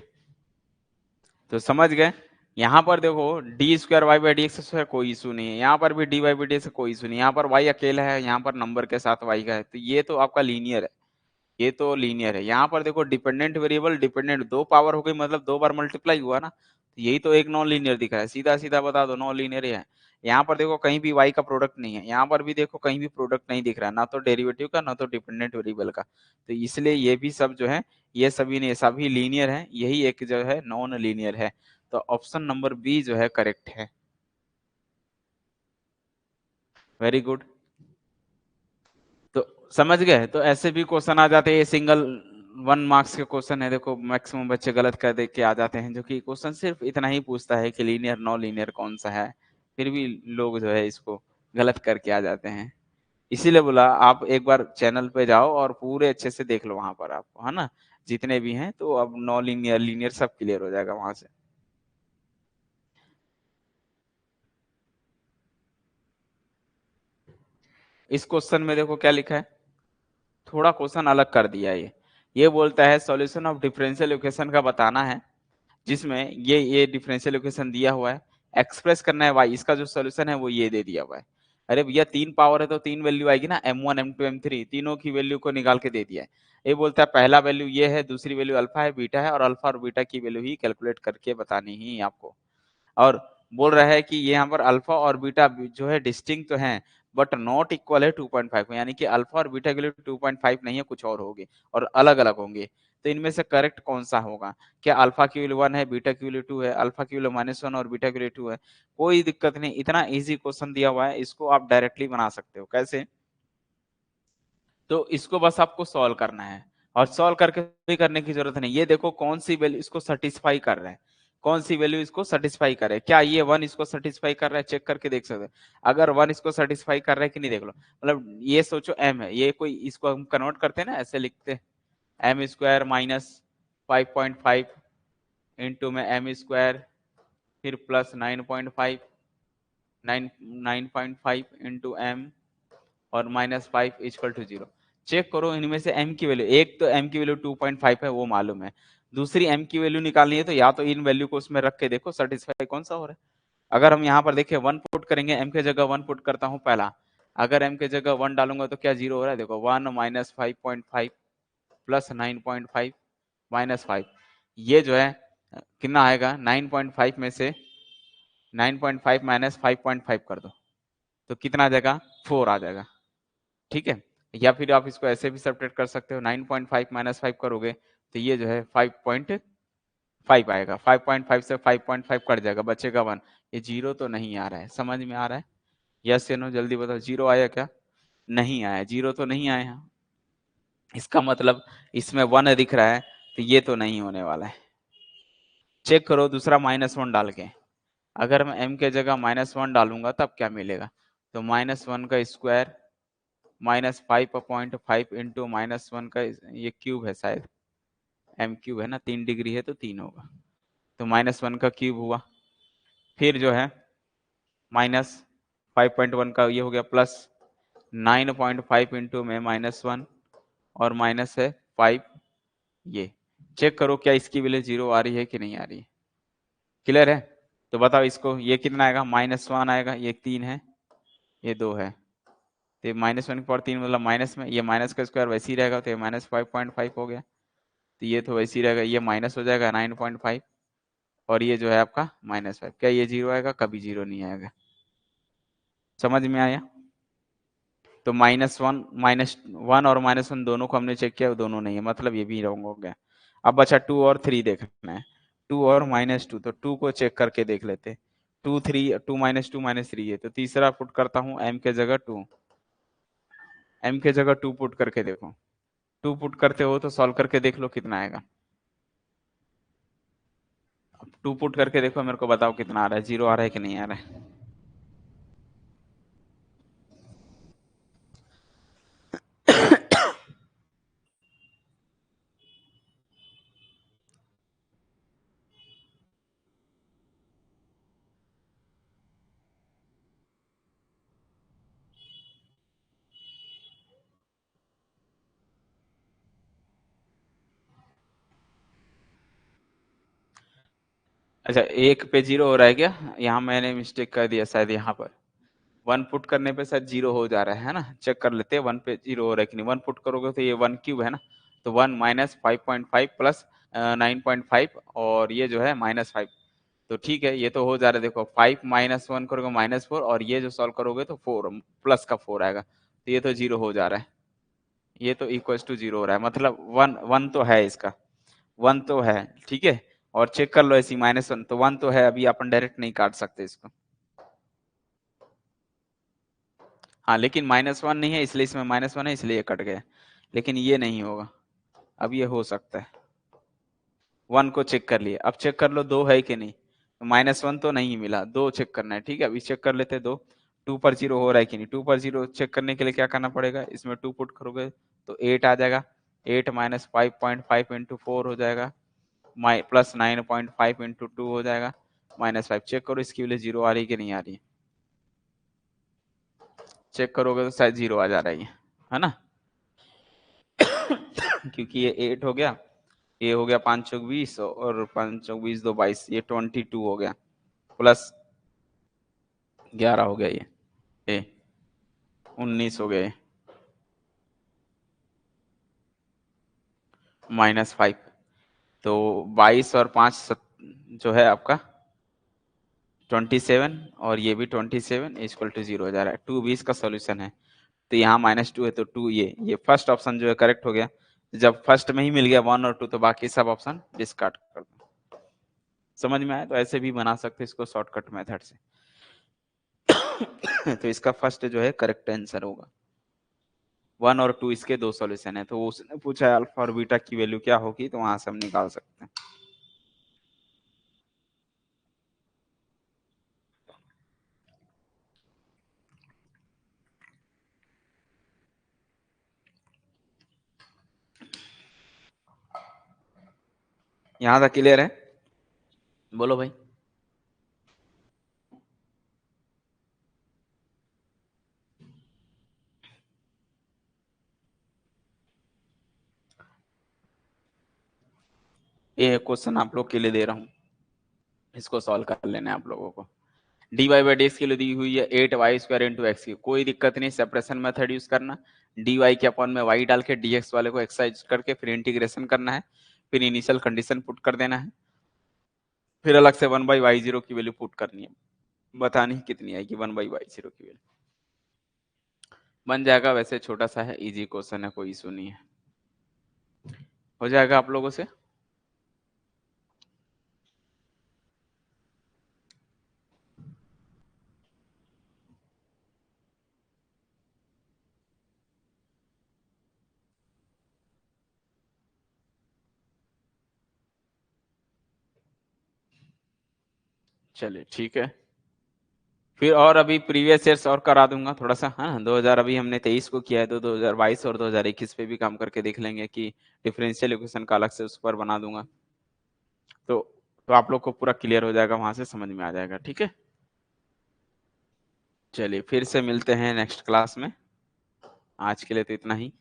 तो समझ गए। यहाँ पर देखो d² y/dx² कोई इशू नहीं है, यहाँ पर भी dy/dx कोई इशू नहीं है, यहाँ पर y अकेला है, यहाँ पर नंबर के साथ y का है, तो ये तो आपका लीनियर है। ये तो लीनियर है। यहाँ पर देखो डिपेंडेंट वेरिएबल डिपेंडेंट, दो पावर हो गई मतलब दो बार मल्टीप्लाई हुआ ना, तो यही तो एक नॉन लीनियर दिख रहा है। सीधा सीधा बता दो नॉन लीनियर है। यहाँ पर देखो कहीं भी y का प्रोडक्ट नहीं है, यहाँ पर भी देखो कहीं भी प्रोडक्ट नहीं दिख रहा है, ना तो डेरिवेटिव का ना तो डिपेंडेंट वेरिएबल का, तो इसलिए ये भी सब जो है ये सभी ने सभी लीनियर है, यही एक जो है नॉन लीनियर है। तो ऑप्शन नंबर बी जो है करेक्ट है। Very good. तो समझ गए। तो ऐसे भी क्वेश्चन आ जाते हैं, ये सिंगल 1 मार्क्स के क्वेश्चन है, देखो मैक्सिमम बच्चे गलत कर दे के आ जाते हैं, जो कि क्वेश्चन सिर्फ इतना ही पूछता है कि लीनियर नॉन लीनियर कौन सा है, फिर भी लोग जो है इसको गलत करके आ जाते हैं। इसीलिए बोला आप एक बार चैनल पे जाओ और पूरे अच्छे से देख लो, वहां पर आपको है ना जितने भी हैं, तो अब नॉन लीनियर लीनियर सब क्लियर हो जाएगा वहां से। इस क्वेश्चन में देखो क्या लिखा है, थोड़ा क्वेश्चन अलग कर दिया है ये बोलता है सॉल्यूशन ऑफ डिफरेंशियल इक्वेशन का बताना है, जिसमें ये डिफरेंशियल इक्वेशन दिया हुआ है, एक्सप्रेस करना है y, इसका जो सॉल्यूशन है वो ये दे दिया हुआ है। अरे भैया तीन पावर है तो तीन वैल्यू आएगी ना, m1 m2 m3, तीनों की वैल्यू को निकाल के दे दिया है। ये बोलता है पहला वैल्यू ये है, दूसरी वैल्यू अल्फा है, बीटा है, और अल्फा और बीटा की वैल्यू ही कैलकुलेट करके बतानी ही आपको। और बोल रहा है कि ये यहाँ पर अल्फा और बीटा जो है डिस्टिंक्ट तो है बट नॉट इक्वल है 2.5, यानी कि अल्फा और बीटा के लिए 2.5 नहीं है, कुछ और होंगे और अलग अलग होंगे। तो इनमें से करेक्ट कौन सा होगा? क्या अल्फा की वैल्यू 1 है, बीटा की वैल्यू 2 है, अल्फा की वैल्यू -1 और बीटा की वैल्यू 2 है? कोई दिक्कत नहीं, इतना इजी क्वेश्चन दिया हुआ है, इसको आप डायरेक्टली बना सकते हो। कैसे? तो इसको बस आपको सॉल्व करना है, और सॉल्व करके भी करने की जरूरत नहीं, ये देखो कौन सी वैल्यू इसको सेटिस्फाई कर रहा है, कौन सी वैल्यू इसको सेटिस्फाई करे, क्या ये 1 इसको सेटिस्फाई कर रहा है, चेक करके देख सकते हैं। अगर 1 इसको सेटिस्फाई कर रहा है कि नहीं देख लो, मतलब ये सोचो m है, ये कोई इसको हम कन्वर्ट करते हैं ना, ऐसे लिखते हैं एम स्क्वायर माइनस 5.5 इंटू में एम स्क्वायर फिर प्लस 9.5 9.5 इंटू एम और माइनस 5 इक्वल टू 0। चेक करो इनमें से m की वैल्यू, एक तो m की वैल्यू 2.5 है वो मालूम है, दूसरी m की वैल्यू निकालनी है तो या तो इन वैल्यू को उसमें रख के देखो सेटिस्फाई कौन सा हो रहा है। अगर हम यहाँ पर देखें 1 पुट करेंगे, m के जगह 1 पुट करता हूँ पहला, अगर m के जगह 1 डालूंगा तो क्या 0 हो रहा है, देखो 1 माइनस 5.5 प्लस 9.5 माइनस 5, ये जो है कितना आएगा 9.5 में से 9.5 माइनस 5.5 कर दो तो कितना आ जाएगा 4 आ जाएगा, ठीक है। या फिर आप इसको ऐसे भी सब्ट्रैक्ट कर सकते हो, 9.5 माइनस 5 करोगे तो ये जो है 5.5 आएगा, 5.5 से 5.5 कट जाएगा, बचेगा 1। ये 0 तो नहीं आ रहा है, समझ में आ रहा है, यस या नो जल्दी बताओ, 0 आया क्या, नहीं आया, 0 तो नहीं आया, इसका मतलब इसमें 1 दिख रहा है तो ये तो नहीं होने वाला है। चेक करो दूसरा -1 डाल के, अगर मैं m के जगह -1 डालूंगा तब क्या मिलेगा, तो -1 का स्क्वायर -5.5 इंटू -1 का ये क्यूब है शायद, m क्यूब है ना, 3 डिग्री है तो 3 होगा, तो -1 का क्यूब हुआ, फिर जो है -5.1 का ये हो गया प्लस 9.5 इंटू में -1 और माइनस है 5, ये चेक करो क्या इसकी वैल्यू 0 आ रही है कि नहीं आ रही है, क्लियर है। तो बताओ इसको, ये कितना आएगा -1 आएगा, ये 3 है ये 2 है, तो -1 की पावर 3 मतलब माइनस में, ये माइनस का स्क्वायर वैसे ही रहेगा तो ये -5.5 हो गया, तो ये तो वैसे ही रहेगा, ये माइनस हो जाएगा 9.5 और ये जो है आपका -5, क्या ये 0 आएगा, कभी 0 नहीं आएगा, समझ में आया। तो -1 और -1 दोनों को हमने चेक किया, दोनों नहीं है, मतलब ये भी रॉन्ग हो गया। अब बचा 2 और 3 देखना है, 2 और -2, तो 2 को चेक करके देख लेते, 2 3 2 -2 -3 है, तो तीसरा पुट करता हूँ m के जगह 2, m के जगह 2 पुट करके देखो, 2 पुट करते हो तो सॉल्व करके देख लो कितना आएगा, 2 पुट करके देखो मेरे को बताओ कितना आ रहा है, 0 आ रहा है कि नहीं आ रहा है। अच्छा एक पे 0 हो रहा है क्या, यहाँ मैंने मिस्टेक कर दिया शायद, यहाँ पर 1 पुट करने पे शायद 0 हो जा रहा है ना, चेक कर लेते हैं 1 पे 0 हो रहा है कि नहीं, 1 पुट करोगे तो ये 1 क्यूब है ना, तो 1 माइनस 5.5 प्लस 9.5 और ये जो है -5, तो ठीक है ये तो हो जा रहा है, देखो 5 -1 करोगे -4 और ये जो सॉल्व करोगे तो 4 प्लस का 4 आएगा, तो ये तो 0 हो जा रहा है, ये तो इक्वल टू 0 हो रहा है, मतलब 1 तो है इसका, 1 तो है, ठीक है। और चेक कर लो ऐसी -1 तो 1 तो है, अभी अपन डायरेक्ट नहीं काट सकते इसको, हाँ लेकिन -1 नहीं है इसलिए इसमें -1 है इसलिए ये कट गया, लेकिन ये नहीं होगा, अब ये हो सकता है, 1 को चेक कर लिए, अब चेक कर लो 2 है कि नहीं, -1 तो नहीं मिला, 2 चेक करना है, ठीक है अभी चेक कर लेते हैं 2, 2 पर 0 हो रहा है कि नहीं, 2 पर 0 चेक करने के लिए क्या करना पड़ेगा, इसमें 2 पुट करोगे तो 8 आ जाएगा, 8 माइनस 5.5 इंटू 4 हो जाएगा, प्लस 9.5 इंटू 2 हो जाएगा, -5, चेक करो इसकी वैल्यू 0 आ रही है कि नहीं आ रही है, चेक करोगे तो शायद 0 आ जा रही है ना क्योंकि ये 8 हो गया, ये हो गया 5 चौक 20 और 5 चौक 20 2 22, ये 22 हो गया, प्लस 11 हो गया, ये 19 हो गए, -5, तो 22 और 5 जो है आपका 27 और ये भी 27 इक्वल टू 0 हो जा रहा है, 2 भी इसका सोल्यूशन है, तो यहाँ -2 है तो 2, ये फर्स्ट ऑप्शन जो है करेक्ट हो गया, जब फर्स्ट में ही मिल गया 1 और 2 तो बाकी सब ऑप्शन डिस्कार्ड कर दो, समझ में आया, तो ऐसे भी बना सकते इसको शॉर्टकट मेथड से तो इसका फर्स्ट जो है करेक्ट आंसर होगा। 1 और 2 इसके 2 सॉल्यूशन है, तो उसने पूछा है अल्फा और बीटा की वैल्यू क्या होगी, तो वहां से हम निकाल सकते हैं। यहाँ तक क्लियर है? बोलो भाई। ये क्वेश्चन आप लोग के लिए दे रहा हूँ, इसको सॉल्व कर लेना है आप लोगों को। D y by d x के लिए दी हुई है 8y² इंटू एक्स की, कोई दिक्कत नहीं, सेपरेशन मेथड यूज करना। डी वाई के अपॉन में y डाल के डी एक्स वाले को एक्सरसाइज करके फिर इंटीग्रेशन करना है, फिर इनिशियल कंडीशन पुट कर देना है, फिर अलग से 1/y0 की वैल्यू पुट करनी है, बतानी है कितनी आएगी 1/y0 की वैल्यू, बन जाएगा। वैसे छोटा सा है, इजी क्वेश्चन है, कोई इशू नहीं है, हो जाएगा आप लोगों से। चलिए ठीक है, फिर और अभी प्रीवियस ईयर्स और करा दूंगा थोड़ा सा, हाँ 2000 अभी हमने 23 को किया है, तो 2022 और 2021 पे भी काम करके देख लेंगे कि डिफरेंशियल इक्वेशन का अलग से उस पर बना दूंगा, तो आप लोग को पूरा क्लियर हो जाएगा, वहां से समझ में आ जाएगा, ठीक है। चलिए फिर से मिलते हैं नेक्स्ट क्लास में, आज के लिए तो इतना ही।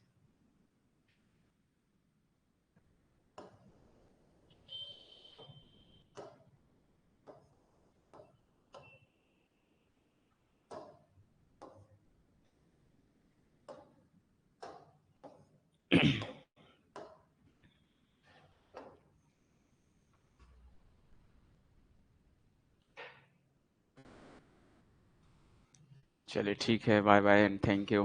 चलिए ठीक है, bye bye and thank you.